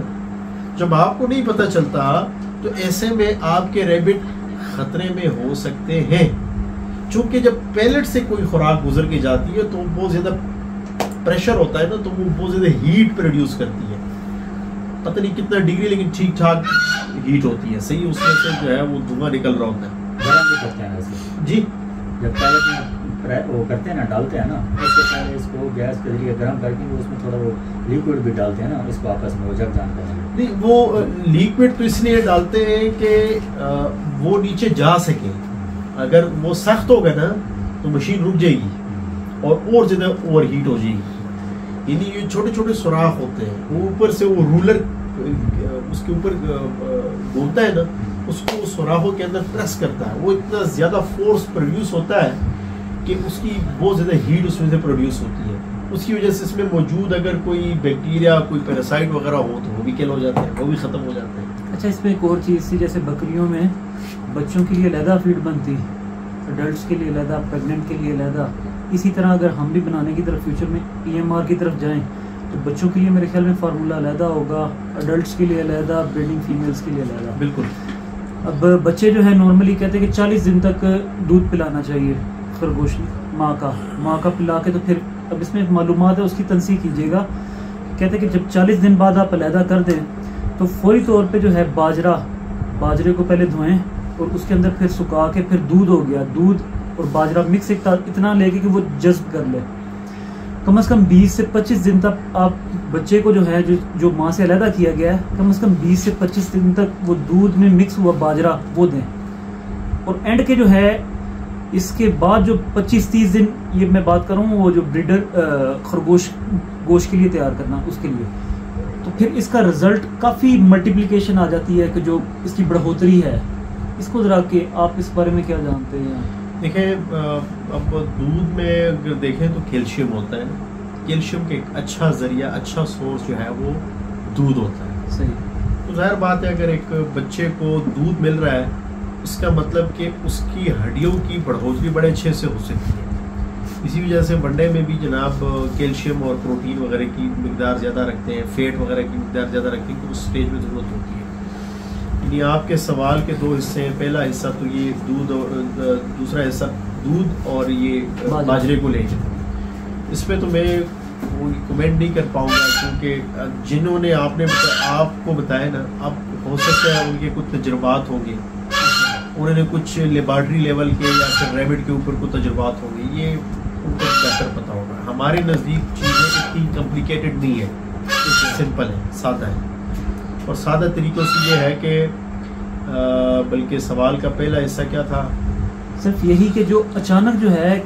[SPEAKER 1] जब आपको नहीं पता चलता तो ऐसे में आपके रैबिट खतरे में हो सकते हैं। चूंकि जब पैलेट से कोई खुराक गुजर के जाती है तो बहुत ज्यादा प्रेशर होता है ना, तो वो बहुत ज्यादा हीट प्रोड्यूस करती है, पता नहीं कितना डिग्री, लेकिन ठीक ठाक हीट होती है, सही, उसमें से जो है वो धुआं निकल रहा होता है।
[SPEAKER 4] गर्म भी करते हैं वैसे
[SPEAKER 1] जी,
[SPEAKER 4] जब पहले वो करते हैं ना, डालते हैं ना, उसके पहले इसको गैस के जरिए गर्म करके उसमें थोड़ा वो लिक्विड भी डालते हैं ना, इसको आपस में वो जग जान करते हैं।
[SPEAKER 1] नहीं, वो लिक्विड तो इसलिए डालते हैं कि वो नीचे जा सके। अगर वो सख्त होगा ना तो मशीन रुक जाएगी और ज्यादा ओवर हीट हो जाएगी। यानी ये छोटे छोटे सुराख होते हैं, वो ऊपर से वो रूलर उसके ऊपर घूमता है ना, उसको सुराखों के अंदर प्रेस करता है, वो इतना ज्यादा फोर्स प्रोड्यूस होता है कि उसकी बहुत ज्यादा हीट उसमें से प्रोड्यूस होती है। उसकी वजह से इसमें मौजूद अगर कोई बैक्टीरिया, कोई पैरासाइट वगैरह हो तो वो भी किल हो जाते हैं, वो भी खत्म हो जाते हैं।
[SPEAKER 2] अच्छा, इसमें एक और चीज़ थी, जैसे बकरियों में बच्चों के लिए अलहदा फीड बनती, अडल्ट्स के लिए अलहदा, प्रेग्नेंट के लिए अलहदा। इसी तरह अगर हम भी बनाने की तरफ फ्यूचर में PMR की तरफ जाएं तो बच्चों के लिए मेरे ख्याल में फार्मूला अलहदा होगा, अडल्ट्स के लिए अलहदा, ब्रीडिंग फीमेल्स के लिए अलहदा।
[SPEAKER 1] बिल्कुल।
[SPEAKER 2] अब बच्चे जो है नॉर्मली कहते हैं कि 40 दिन तक दूध पिलाना चाहिए खरगोश माँ का पिला के, तो फिर अब इसमें एक मालूमात है, उसकी तनसीह कीजिएगा। कहते हैं कि जब 40 दिन बाद आप अलहदा कर दें तो फौरी तौर पे जो है बाजरे को पहले धोएं और उसके अंदर फिर सुखा के फिर दूध हो गया, दूध और बाजरा मिक्स इतना लेके कि वो जज्ब कर ले। कम से कम 20 से 25 दिन तक आप बच्चे को जो है जो माँ से अलहदा किया गया है, कम से कम 20 से 25 दिन तक वो दूध में मिक्स हुआ बाजरा वो दें। और एंड के जो है इसके बाद जो 25-30 दिन, ये मैं बात कर रहा हूँ वो जो ब्रीडर खरगोश गोश्त के लिए तैयार करना उसके लिए, तो फिर इसका रिजल्ट काफ़ी मल्टीप्लिकेशन आ जाती है कि जो इसकी बढ़ोतरी है। इसको जरा के आप इस बारे में क्या जानते हैं?
[SPEAKER 1] देखें, अब दूध में अगर देखें तो कैल्शियम होता है, कैल्शियम का एक अच्छा जरिया, अच्छा सोर्स जो है वो दूध होता है।
[SPEAKER 2] सही।
[SPEAKER 1] तो जाहिर बात है अगर एक बच्चे को दूध मिल रहा है, इसका मतलब कि उसकी हड्डियों की बढ़ोतरी बड़े अच्छे से हो सकती है। इसी वजह से वनडे में भी जनाब कैल्शियम और प्रोटीन वगैरह की मिकदार ज़्यादा रखते हैं, फेट वगैरह की मिकदार ज़्यादा रखते हैं, तो उस स्टेज में ज़रूरत होती है। यानी आपके सवाल के 2 हिस्से हैं, पहला हिस्सा तो ये दूध और दूसरा हिस्सा दूध और ये बाजरे को लेकर, इस पर तो मैं कोई कमेंट नहीं कर पाऊँगा, क्योंकि जिन्होंने आपको बताया ना, अब हो सकता है उनके कुछ तजुर्बात होंगे, उन्होंने कुछ लेबॉर्ट्री लेवल के या फिर रैबिट के ऊपर कुछ तजुर्बात होंगे, ये उनको बेहतर पता होगा। हमारे नज़दीक चीज़ें इतनी कॉम्प्लिकेटेड नहीं है, सिंपल है, सादा है। और सादा तरीक़ों से ये है कि बल्कि सवाल का पहला हिस्सा क्या था?
[SPEAKER 2] सिर्फ यही कि जो अचानक जो है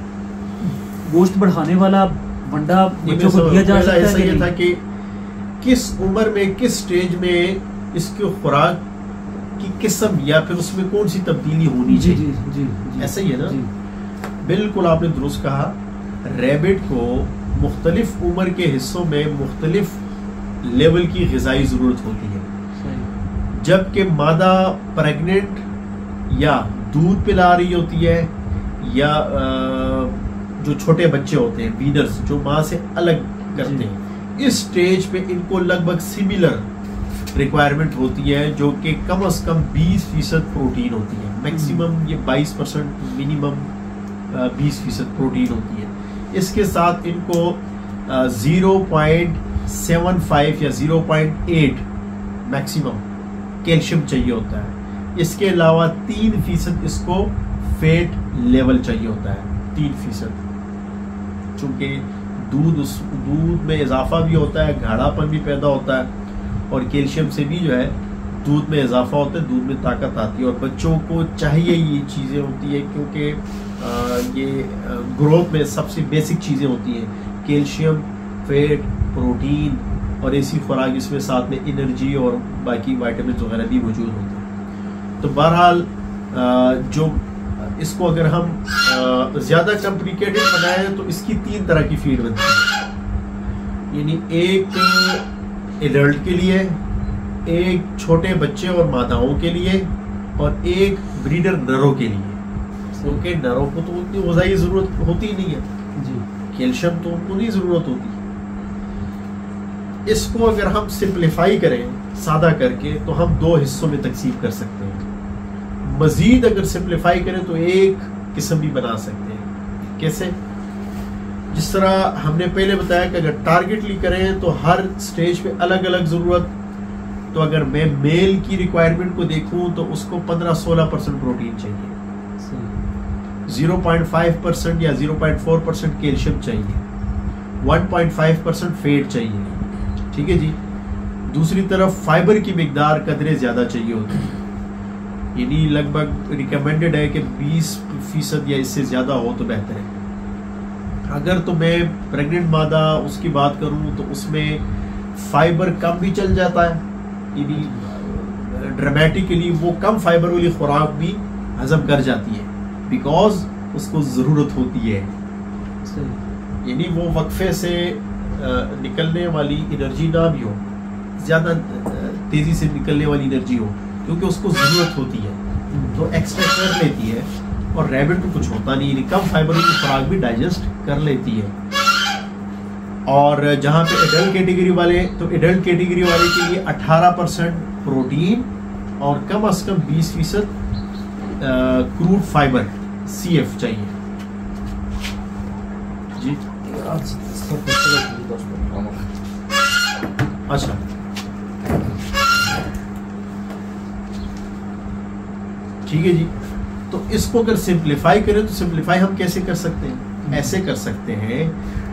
[SPEAKER 2] गोश्त बढ़ाने वाला वंडा बच्चों को दिया जा सकता है,
[SPEAKER 1] ये था कि किस उम्र में, किस स्टेज में इसकी खुराक की किस्म या फिर उसमें कौन सी तब्दीली होनी चाहिए।
[SPEAKER 2] जी,
[SPEAKER 1] ऐसा ही है ना? बिल्कुल आपने दुरुस्त कहा। रैबिट को मुख्तलिफ उम्र के हिस्सों में मुख्तलिफ लेवल की ग़िज़ाई ज़रूरत होती है। जबकि मादा प्रेग्नेंट या दूध पिला रही होती है, या जो छोटे बच्चे होते हैं वीनर्स, जो माँ से अलग करते हैं, इस स्टेज पे इनको लगभग सिमिलर रिक्वायरमेंट होती है, जो कि कम से कम 20% प्रोटीन होती है। मैक्सिमम ये 22%, मिनिमम 20% प्रोटीन होती है। इसके साथ इनको 0.75 या 0.8 मैक्सिमम कैल्शियम चाहिए होता है। इसके अलावा 3% इसको फेट लेवल चाहिए होता है, 3%। चूँकि दूध में इजाफा भी होता है, गाढ़ापन भी पैदा होता है, और कैल्शियम से भी जो है दूध में इजाफा होता है, दूध में ताकत आती है। और बच्चों को चाहिए ये चीज़ें होती है, क्योंकि ये ग्रोथ में सबसे बेसिक चीज़ें होती हैं, कैल्शियम, फेट, प्रोटीन, और ऐसी खुराक इसमें साथ में एनर्जी और बाकी विटामिन वगैरह भी मौजूद होते हैं। तो बहरहाल जो इसको अगर हम ज़्यादा कॉम्प्लिकेटेड बनाएं तो इसकी 3 तरह की फीड बनती है। यानी एक एडल्ट के लिए, एक छोटे बच्चे और माताओं के लिए, और एक ब्रीडर नरों के लिए। क्योंकि नरों को तो उतनी ग़िज़ाई ज़रूरत होती ही नहीं है जी, कैल्शियम तो उनको नहीं ज़रूरत होती। इसको अगर हम सिंप्लीफाई करें सादा करके तो हम 2 हिस्सों में तकसीम कर सकते हैं। मजीद अगर सिंप्लीफाई करें तो एक किस्म भी बना सकते हैं। कैसे? जिस तरह हमने पहले बताया कि अगर टारगेटली करें तो हर स्टेज पे अलग अलग ज़रूरत। तो अगर मैं मेल की रिक्वायरमेंट को देखूं तो उसको 15-16% प्रोटीन चाहिए, 0.5% या 0.4% कैल्शियम चाहिए, 1.5% फैट चाहिए। ठीक है जी। दूसरी तरफ फाइबर की मिकदार कदरे ज़्यादा चाहिए होती है, यानी लगभग रिकमेंडेड है कि 20% या इससे ज़्यादा हो तो बेहतर है। अगर तो मैं प्रेग्नेंट मादा उसकी बात करूं तो उसमें फाइबर कम भी चल जाता है, यानी ड्रामेटिकली वो कम फाइबर वाली खुराक भी हजम कर जाती है, बिकॉज उसको ज़रूरत होती है। यानी वो वक्फे से निकलने वाली एनर्जी ना भी हो, ज़्यादा तेज़ी से निकलने वाली एनर्जी हो, क्योंकि उसको ज़रूरत होती है तो एक्स्ट्रा कर लेती है। और रैबिट को कुछ होता नहीं, कम फाइबर की खुराक भी डाइजेस्ट कर लेती है। और जहाँ पे एडल्ट कैटेगरी वाले, तो एडल्ट कैटेगरी वाले के लिए 18% प्रोटीन और कम से कम 20% क्रूड फाइबर CF चाहिए जी। अच्छा, ठीक है जी। तो इसको अगर सिंप्लीफाई करें तो सिंप्लीफाई हम कैसे कर सकते हैं? ऐसे कर सकते हैं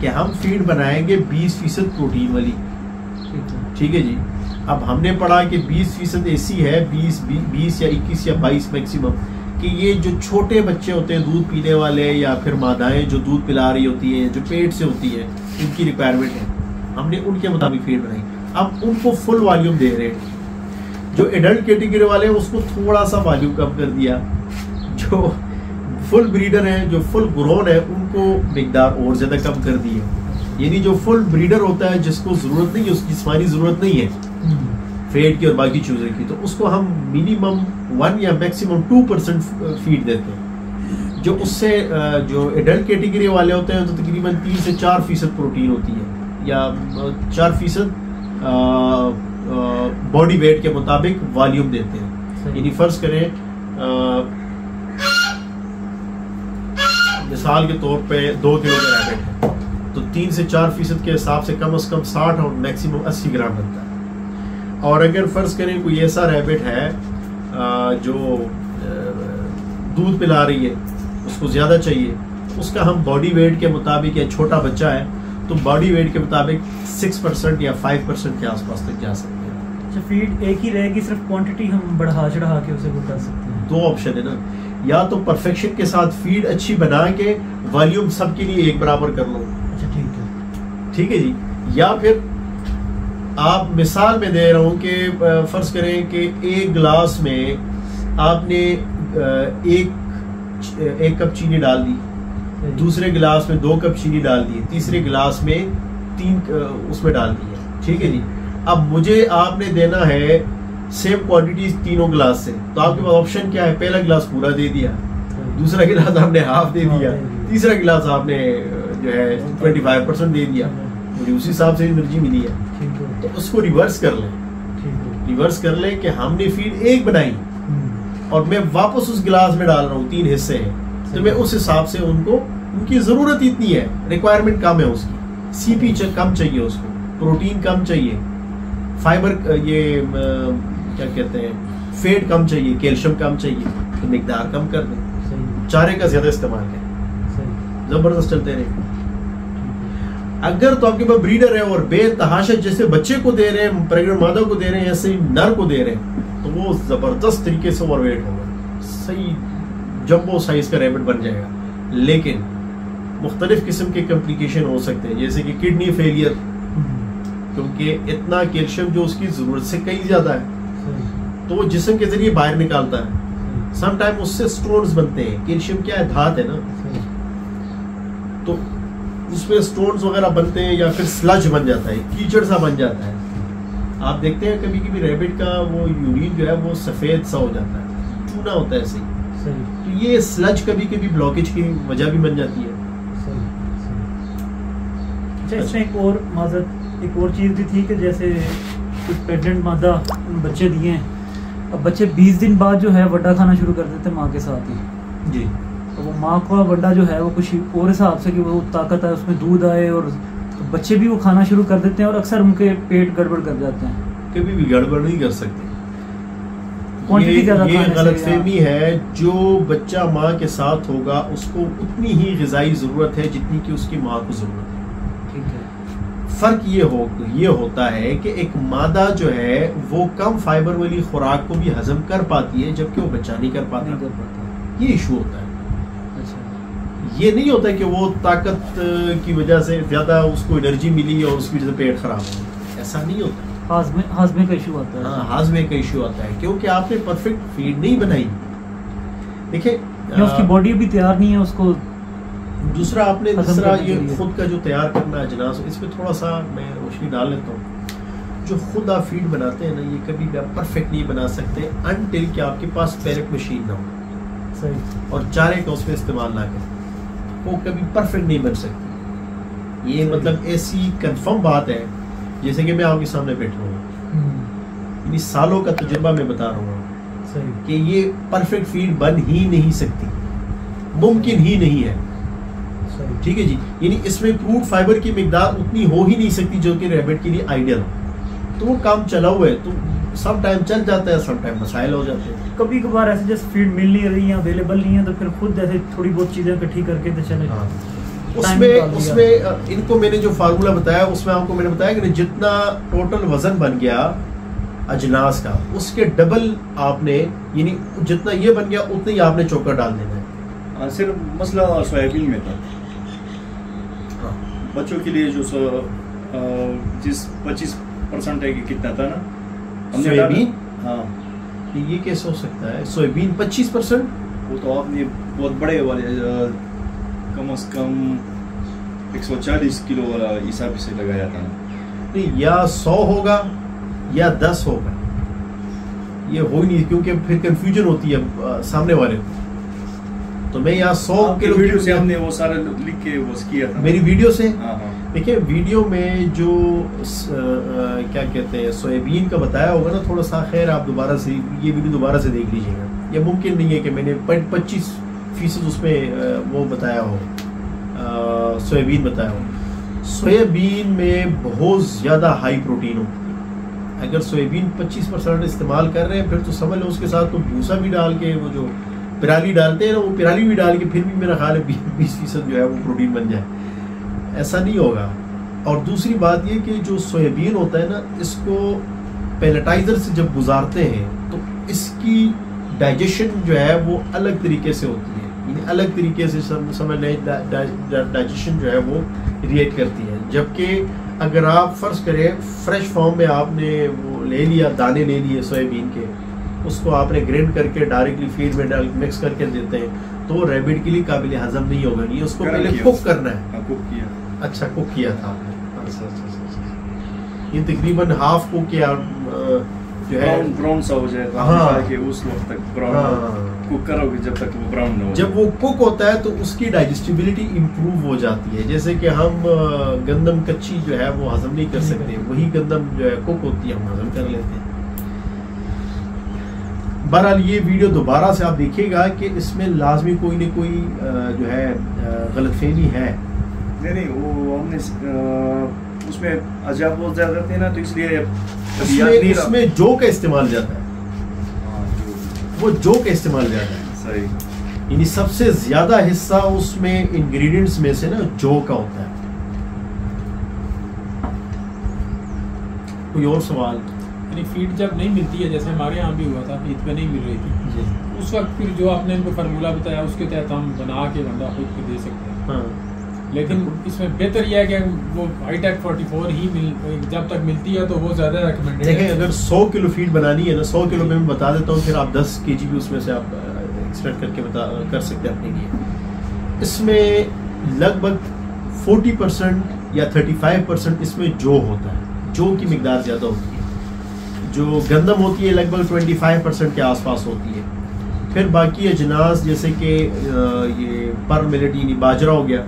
[SPEAKER 1] कि हम फीड बनाएंगे 20% प्रोटीन वाली। ठीक है जी। अब हमने पढ़ा कि 20% ऐसी है, 20 या 21 या 22 मैक्सिमम, कि ये जो छोटे बच्चे होते हैं दूध पीने वाले, या फिर मादाएं जो दूध पिला रही होती हैं, जो पेट से होती है, उनकी रिक्वायरमेंट है, हमने उनके मुताबिक फीड बनाई। अब उनको फुल वॉल्यूम दे रहे हैं। जो एडल्ट कैटेगरी वाले हैं उसको थोड़ा सा वॉल्यूम कम कर दिया। जो फुल ब्रीडर हैं, जो फुल ग्रोन है, उनको मिकदार और ज़्यादा कम कर दी है। यानी जो फुल ब्रीडर होता है, जिसको ज़रूरत नहीं है, उसकी जिस्मानी ज़रूरत नहीं है फेट की और बाकी चीज़ों की, तो उसको हम मिनिमम 1 या मैक्सिमम 2% फीड देते हैं। जो उससे जो एडल्ट कैटेगरी वाले होते हैं तो तकरीबन 3 से 4% प्रोटीन होती है, या 4% बॉडी वेट के मुताबिक वॉल्यूम देते हैं। यानी फर्ज करें मिसाल के तौर पे 2 किलो का रैबिट है तो 3 से 4% के हिसाब से कम 60 और मैक्सिमम 80 ग्राम बनता है। और अगर फर्ज करें कोई ऐसा रैबिट है जो दूध पिला रही है, उसको ज़्यादा चाहिए, उसका हम बॉडी वेट के मुताबिक, या छोटा बच्चा है तो बॉडी वेट के मुताबिक 6% या 5% के आसपास तक जा सकते हैं।
[SPEAKER 2] अच्छा, फीड एक ही रहेगी, सिर्फ क्वांटिटी हम बढ़ा चढ़ा के उसे वो कर सकते हैं।
[SPEAKER 1] 2 ऑप्शन है ना, या तो परफेक्शन के साथ फीड अच्छी बना के वॉल्यूम सबके लिए एक बराबर कर लो।
[SPEAKER 2] अच्छा, ठीक
[SPEAKER 1] है जी। या फिर आप मिसाल में दे रहा हूँ कि फर्ज करें कि एक गिलास में आपने एक कप चीनी डाल दी, दूसरे गिलास में 2 कप चीनी डाल दी, तीसरे गिलास में 3 उसमें डाल दी है। ठीक है जी। अब मुझे आपने देना है सेम क्वांटिटी तीनों गिलास से, तो आपके पास ऑप्शन क्या है? पहला गिलास पूरा दे दिया, दूसरा गिलास आपने हाफ दे दिया, तीसरा गिलास आपने जो है 25% दे दिया। मुझे उसी हिसाब से एनर्जी मिली है, तो उसको रिवर्स कर लें। रिवर्स कर लें कि हमने फीड एक बनाई और मैं वापस उस गिलास में डाल रहा हूँ, 3 हिस्से हैं, तो मैं उस हिसाब से उनको, उनकी जरूरत इतनी है, रिक्वायरमेंट कम है उसकी, CP कम चाहिए उसको, प्रोटीन कम चाहिए, फाइबर ये क्या कहते हैं, फैट कम चाहिए, कैल्शियम कम चाहिए, तो मिकदार कम कर दें, चारे का ज्यादा इस्तेमाल करें, जबरदस्त चलते रहे। अगर तो आपके पास ब्रीडर है और बेतहाशा जैसे बच्चे को दे रहे हैं, प्रेग्नेंट मादा को दे रहे हैं, ऐसे ही नर को दे रहे हैं, तो वो जबरदस्त तरीके से ओवरवेट होगा, सही जंबो साइज का रैबिट बन जाएगा। लेकिन मुख्तलिफ किस्म के कॉम्प्लिकेशन हो सकते हैं, जैसे कि किडनी फेलियर, क्योंकि इतना कैल्शियम जो उसकी जरूरत से कहीं ज्यादा है तो वो जिस्म के जरिए बाहर निकालता है। समटाइम उससे स्टोन्स बनते हैं। कैल्शियम क्या है? धात है ना, तो उसमें स्टोन्स वगैरह बनते हैं, या फिर स्लज बन जाता है, कीचड़ सा बन जाता है। आप देखते हैं कभी कभी रैबिट का वो यूरिन जो है वो सफेद सा हो जाता है, चूना होता है सही। तो ये स्लज कभी कभी ब्लॉकेज की वजह भी बन जाती है।
[SPEAKER 2] अच्छा, इसमें एक और माजरत एक और चीज़ भी थी कि जैसे कुछ प्रेग्नेंट मादा बच्चे दिए हैं, अब बच्चे 20 दिन बाद जो है वड्डा खाना शुरू कर देते हैं माँ के साथ ही
[SPEAKER 1] जी।
[SPEAKER 2] तो वो माँ का वड्डा जो है वो कुछ और हिसाब से कि वो ताकत है उसमें दूध आए, और तो बच्चे भी वो खाना शुरू कर देते हैं और अक्सर उनके पेट गड़बड़ कर जाते हैं।
[SPEAKER 1] कभी भी गड़बड़ नहीं कर सकते।
[SPEAKER 2] क्वांटिटी ज़्यादा
[SPEAKER 1] ये
[SPEAKER 2] खाने से
[SPEAKER 1] गलतफहमी है। जो बच्चा माँ के साथ होगा उसको उतनी ही ग़िज़ाई ज़रूरत है जितनी कि उसकी माँ को ज़रूरत है।
[SPEAKER 2] ठीक है।
[SPEAKER 1] फ़र्क ये होता है कि एक मादा जो है वो कम फाइबर वाली खुराक को भी हजम कर पाती है जबकि वो बच्चा नहीं कर पाता। ये इशू होता है।
[SPEAKER 2] अच्छा।
[SPEAKER 1] ये नहीं होता कि वो ताकत की वजह से ज़्यादा उसको एनर्जी मिली और उसकी वजह से पेट खराब हो, ऐसा नहीं होता।
[SPEAKER 2] हाजमे का इशू आता है।
[SPEAKER 1] हाँ, हाजमे का इशू आता है क्योंकि आपने परफेक्ट फीड नहीं बनाई। देखिए
[SPEAKER 2] उसकी बॉडी भी तैयार नहीं है उसको।
[SPEAKER 1] दूसरा आपने ये
[SPEAKER 2] लिए।
[SPEAKER 1] खुद का जो तैयार करना है अजनास, इसमें थोड़ा सा मैं रोशनी डाल लेता हूँ। जो खुद आप फीड बनाते हैं ना, ये कभी भी आप परफेक्ट नहीं बना सकते अनटिल कि आपके पास पैरेट मशीन ना हो
[SPEAKER 2] सही,
[SPEAKER 1] और चारे का उसमें इस्तेमाल ना करें, वो कभी परफेक्ट नहीं बन सकती। ये मतलब ऐसी कंफर्म बात है जैसे कि मैं आपके सामने बैठा हूँ, इन सालों का तजुर्बा मैं बता रहा हूँ
[SPEAKER 2] सही
[SPEAKER 1] कि ये परफेक्ट फीड बन ही नहीं सकती, मुमकिन ही नहीं है।
[SPEAKER 2] सही।
[SPEAKER 1] ठीक है जी। यानी इसमें क्रूड फाइबर की मिकदार उतनी हो ही नहीं सकती जो कि रैबिट के लिए आइडियल हो। तो वो काम चला हुआ है, तो सम टाइम चल जाता है, सम टाइम मसाइल हो जाते हैं।
[SPEAKER 2] कभी कभार ऐसे जैसे फीड मिल नहीं रही है, अवेलेबल नहीं है, तो फिर खुद जैसे थोड़ी बहुत चीजें इकट्ठी करके तो चले।
[SPEAKER 1] हाँ। उसमें इनको मैंने जो फार्मूला बताया उसमें आपको मैंने बताया कि जितना टोटल वजन बन गया अजनास का उसके डबल आपने, यानी जितना ये बन गया उतना ही आपने चोकर डाल देना है।
[SPEAKER 3] सिर्फ मसला सोयाबीन में था।
[SPEAKER 1] हाँ।
[SPEAKER 3] बच्चों के लिए जो जिस 25% है कि कितना था ना हमने
[SPEAKER 1] सोयाबीन।
[SPEAKER 3] हाँ,
[SPEAKER 1] ये कैसे हो सकता है? सोयाबीन 25%?
[SPEAKER 3] वो तो आपने बहुत बड़े वाले कम से कम 140 किलो वाला हिसाब से लगाया था ना।
[SPEAKER 1] नहीं, या 100 होगा या 10 होगा, ये हो ही नहीं, क्योंकि फिर कंफ्यूजन होती है सामने वाले को। तो मैं यहाँ 100 किलो
[SPEAKER 3] वीडियो से हमने वो सारा लिख के वो किया था
[SPEAKER 1] मेरी वीडियो से।
[SPEAKER 3] हाँ हाँ।
[SPEAKER 1] देखिए वीडियो में जो क्या कहते हैं सोयाबीन का बताया होगा ना थोड़ा सा, खैर आप दोबारा से ये वीडियो दोबारा से देख लीजिएगा। ये मुमकिन नहीं है कि मैंने 25% उसमें वो बताया हो, सोयाबीन बताया हो। सोयाबीन में बहुत ज़्यादा हाई प्रोटीन होती है। अगर सोयाबीन 25% इस्तेमाल कर रहे हैं फिर तो समझ लो उसके साथ तो भूसा भी डाल के, वो जो पिराली डालते हैं ना, वो पिराली भी डाल के फिर भी मेरा ख्याल है 20% जो है वो प्रोटीन बन जाए। ऐसा नहीं होगा। और दूसरी बात ये कि जो सोयाबीन होता है ना, इसको पैलेटाइजर से जब गुजारते हैं तो इसकी डाइजेशन जो है वो अलग तरीके से होती है, यानी अलग तरीके से समझ लें डाइजेशन जो है वो रिएक्ट करती है। जबकि अगर आप फर्ज करें फ्रेश फॉर्म में आपने वो ले लिया, दाने ले लिए सोयाबीन के, उसको आपने ग्राइंड करके डायरेक्टली फीड में डाल मिक्स करके देते हैं तो रैबिट के लिए काबिल हजम नहीं होगा। नहीं, उसको पहले कुक करना है।
[SPEAKER 3] कुक किया। अच्छा,
[SPEAKER 1] कुक किया था आपने। अच्छा। ये तकरीबन हाफ कुक किया जो है
[SPEAKER 3] ब्राउन सा हो जाए।
[SPEAKER 1] हाँ।
[SPEAKER 3] कि उस वक्त तक ब्राउन कुक करोगे जब तक वो ब्राउन ना हो।
[SPEAKER 1] जब वो कुक होता है तो उसकी डाइजेस्टिबिलिटी इम्प्रूव हो जाती है। जैसे कि हम गंदम कच्ची जो है वो हजम नहीं कर सकते, वही गंदम जो है कुक होती है हम हजम कर लेते हैं। बहरहाल ये वीडियो दोबारा से आप देखिएगा कि इसमें लाजमी कोई न कोई जो है गलतफहमी है।
[SPEAKER 3] नहीं, वो हमने उसमें अजाब बहुत ज्यादा थे ना, तो इसलिए
[SPEAKER 1] उसमें जो का इस्तेमाल ज्यादा है। वो जो का इस्तेमाल ज्यादा है।
[SPEAKER 3] सही।
[SPEAKER 1] यानी सबसे ज्यादा हिस्सा उसमें इंग्रेडिएंट्स में से ना जो का होता है। कोई और सवाल?
[SPEAKER 6] यानी फीड जब नहीं मिलती है, जैसे हमारे यहाँ भी हुआ था, ईद पे नहीं मिल रही थी, उस वक्त फिर जो आपने इनको फार्मूला बताया उसके तहत हम बना के बंदा खुद को दे सकते हैं।
[SPEAKER 1] हाँ।
[SPEAKER 6] लेकिन इसमें बेहतर यह है कि वो हाईटेक 44 ही जब तक मिलती है तो वो ज़्यादा रिकमेंडेड है।
[SPEAKER 1] देखें, अगर 100 किलो फीड बनानी है ना, 100 किलो में मैं बता देता हूँ, फिर आप 10 kg भी उसमें से आप एक्सट्रैक्ट करके कर सकते हैं अपने लिए। इसमें लगभग 40% या 35% इसमें जो होता है, जो की मिकदार ज़्यादा होती है। जो गंदम होती है लगभग 25% के आसपास होती है। फिर बाकी अजनास जैसे कि ये पर मिलेट यानी बाजरा हो गया,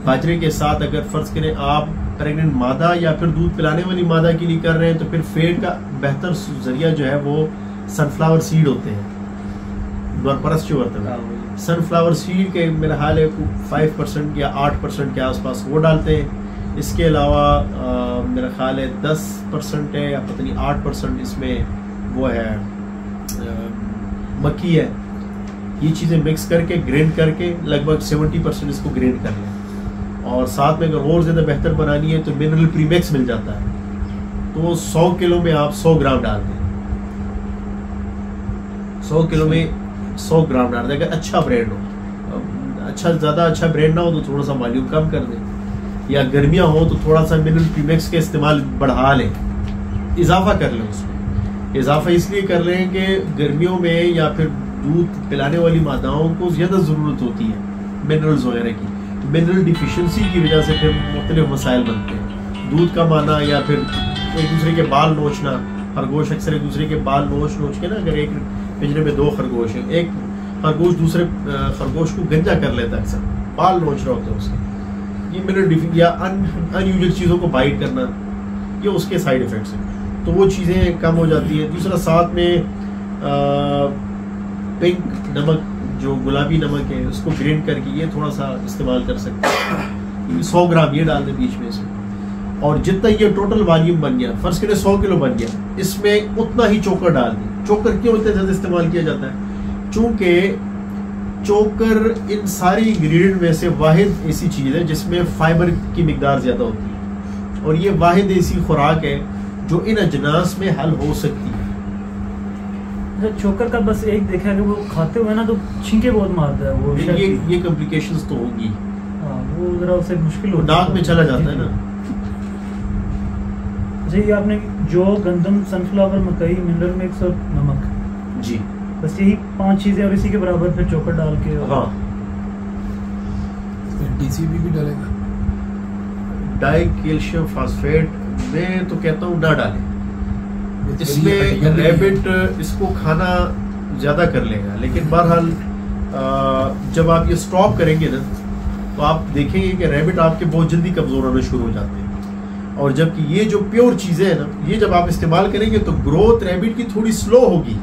[SPEAKER 1] बाजरे के साथ अगर फ़र्ज़ करें आप प्रेग्नेंट मादा या फिर दूध पिलाने वाली मादा के लिए कर रहे हैं तो फिर फेड का बेहतर जरिया जो है वो सनफ्लावर सीड होते हैं, नॉरपरस जो होते हैं सनफ्लावर सीड के मेरा हाल है 5% या 8% के आसपास वो डालते हैं। इसके अलावा मेरा ख्याल है 10% है या पता नहीं 8% इसमें वो है मक्खी है। ये चीज़ें मिक्स करके ग्राइंड करके लगभग 70% इसको ग्राइंड कर लें, और साथ में अगर और ज़्यादा बेहतर बनानी है तो मिनरल प्रीमिक्स मिल जाता है, तो 100 किलो में आप 100 ग्राम डाल दें, 100 किलो में 100 ग्राम डाल दें। अगर अच्छा ब्रांड हो, अच्छा ज़्यादा अच्छा ब्रांड ना हो तो थोड़ा सा वॉल्यूम कम कर दें, या गर्मियाँ हो तो थोड़ा सा मिनरल प्रीमिक्स के इस्तेमाल बढ़ा लें, इजाफा कर लें उसमें। इजाफा इसलिए कर लें कि गर्मियों में या फिर दूध पिलाने वाली मादाओं को ज़्यादा ज़रूरत होती है मिनरल्स वगैरह की, मिनरल डिफिशिएंसी की वजह से फिर मुख्तलिफ मसाइल बनते हैं, दूध कम आना या फिर एक दूसरे के बाल नोचना। खरगोश अक्सर एक दूसरे के बाल नोच के ना, अगर एक पिंजरे में 2 खरगोश हैं, एक खरगोश दूसरे खरगोश को गंजा कर लेता है, अक्सर बाल नोच रहा होता है उसके। ये मिनरल या अनयूजुअल चीज़ों को बाइट करना, ये उसके साइड इफ़ेक्ट्स हैं, तो वो चीज़ें कम हो जाती हैं। दूसरा साथ में पिंक नमक जो गुलाबी नमक है उसको ग्राइंड करके ये थोड़ा सा इस्तेमाल कर सकते हैं, 100 ग्राम ये डाल दें बीच में से, और जितना ये टोटल वॉल्यूम बन गया, फर्स्ट करें 100 किलो बन गया, इसमें उतना ही चोकर डाल दें। चोकर क्यों इतना ज़्यादा इस्तेमाल किया जाता है? चूँकि चोकर इन सारी इंग्रेडिएंट में से वाहिद ऐसी चीज़ है जिसमें फाइबर की मिकदार ज़्यादा होती है, और ये वाहिद ऐसी खुराक है जो इन अजनास में हल हो सकती है।
[SPEAKER 2] चोकर का बस एक देखा कि वो खाते हुए ना तो छींके बहुत मारता है वो,
[SPEAKER 1] ये कॉम्प्लिकेशंस तो होगी,
[SPEAKER 2] वो जरा उसे मुश्किल हो,
[SPEAKER 1] नाक में चला जाता है ना।
[SPEAKER 2] जी आपने जो गंदम, सनफ्लावर, मकई, मिनरल मिक्स और नमक,
[SPEAKER 1] जी
[SPEAKER 2] बस यही 5 चीजें, और इसी के बराबर फिर चोकर डाल के।
[SPEAKER 1] हाँ,
[SPEAKER 5] DCP भी डालेगा,
[SPEAKER 1] डाई कैल्शियम फास्फेट मैं तो कहता हूँ ना डालें, इसमें रैबिट इसको खाना ज़्यादा कर लेगा। लेकिन बहरहाल जब आप ये स्टॉप करेंगे ना तो आप देखेंगे कि रैबिट आपके बहुत जल्दी कमज़ोर होने शुरू हो जाते हैं, और जबकि ये जो प्योर चीज़ें हैं ना, ये जब आप इस्तेमाल करेंगे तो ग्रोथ रैबिट की थोड़ी स्लो होगी,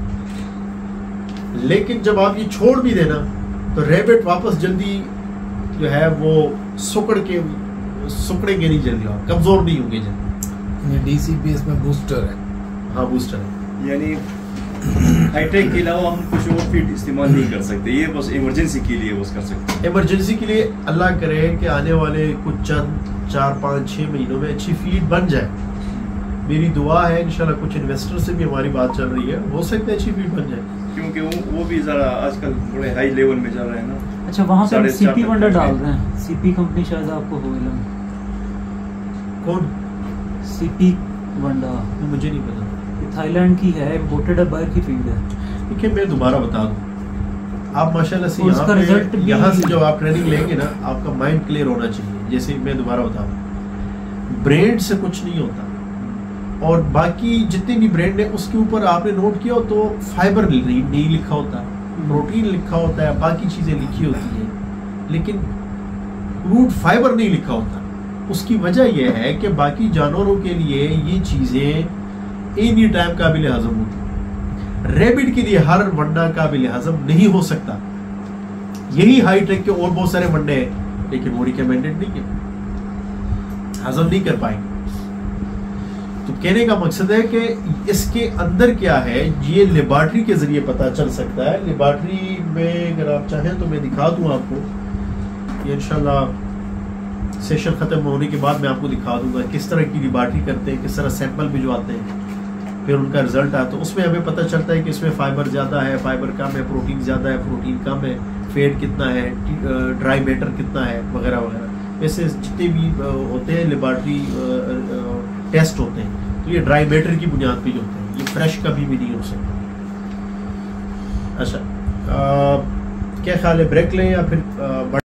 [SPEAKER 1] लेकिन जब आप ये छोड़ भी देना तो रैबिट वापस जल्दी जो है वो सुकड़ेंगे नहीं जल्दी, आप कमज़ोर नहीं होंगे जल्दी।
[SPEAKER 5] DCP इसमें बूस्टर है।
[SPEAKER 1] हाँ, बूस्टर है,
[SPEAKER 3] यानी हाईटेक के अलावा हम कुछ और फीड इस्तेमाल नहीं कर सकते, ये बस इमरजेंसी के लिए बस कर सकते हैं।
[SPEAKER 1] इमरजेंसी के लिए अल्लाह करे कि आने वाले कुछ चंद 4-5-6 महीनों में अच्छी फीड बन जाए। मेरी दुआ है, इंशाल्लाह कुछ इन्वेस्टर से भी हमारी बात चल रही है, हो सकता है अच्छी फीड बन जाए,
[SPEAKER 3] क्योंकि वो भी ज़रा आजकल बड़े हाई लेवल में चल रहे हैं ना।
[SPEAKER 2] अच्छा, वहाँ पे CP वंडर डाल रहे हैं, CP कंपनी शायद आपको हो इल्म।
[SPEAKER 1] कौन?
[SPEAKER 2] CP वंडर
[SPEAKER 1] मुझे नहीं पता,
[SPEAKER 2] थाईलैंड की है, इम्पोर्टेड है, बाहर की फीड है।
[SPEAKER 1] देखिए मैं दोबारा बता दूं, आप माशाल्लाह से
[SPEAKER 2] उसका रिजल्ट भी,
[SPEAKER 1] यहाँ से जब आप ट्रेनिंग लेंगे ना, आपका माइंड क्लियर होना चाहिए। जैसे मैं दोबारा बताऊं, ब्रेड से कुछ नहीं होता, और बाकी जितने भी ब्रेड है उसके ऊपर आपने नोट किया हो तो फाइबर नहीं लिखा होता, प्रोटीन लिखा होता है, बाकी चीज़ें लिखी होती है, लेकिन रूट फाइबर नहीं लिखा होता। उसकी वजह यह है कि बाकी जानवरों के लिए ये चीज़ें एनी टाइम काबिल हजम होती है, रैबिट के लिए हर वंडा काबिल हजम नहीं हो सकता। यही हाई टेक के और बहुत सारे वंडे हैं, लेकिन वो रिकमेंडेड नहीं है, हजम नहीं कर पाएंगे। तो कहने का मकसद है कि इसके अंदर क्या है ये लेबॉर्ट्री के जरिए पता चल सकता है। लेबॉर्ट्री में अगर आप चाहें तो मैं दिखा दूं आपको, ये इंशाल्लाह सेशन ख़त्म होने के बाद मैं आपको दिखा दूंगा किस तरह की लेबॉर्ट्री करते हैं, किस तरह सैंपल भिजवाते हैं, फिर उनका रिजल्ट आता है। तो उसमें हमें पता चलता है कि इसमें फाइबर ज़्यादा है, फाइबर कम है, प्रोटीन ज़्यादा है, प्रोटीन कम है, फेट कितना है, ड्राई मैटर कितना है, वगैरह वगैरह। वैसे जितने भी होते हैं लेबॉर्ट्री टेस्ट होते हैं तो ये ड्राई मैटर की बुनियाद पे होते हैं, ये फ्रेश कभी भी नहीं हो सकता। अच्छा, क्या ख्याल है, ब्रेक लें या फिर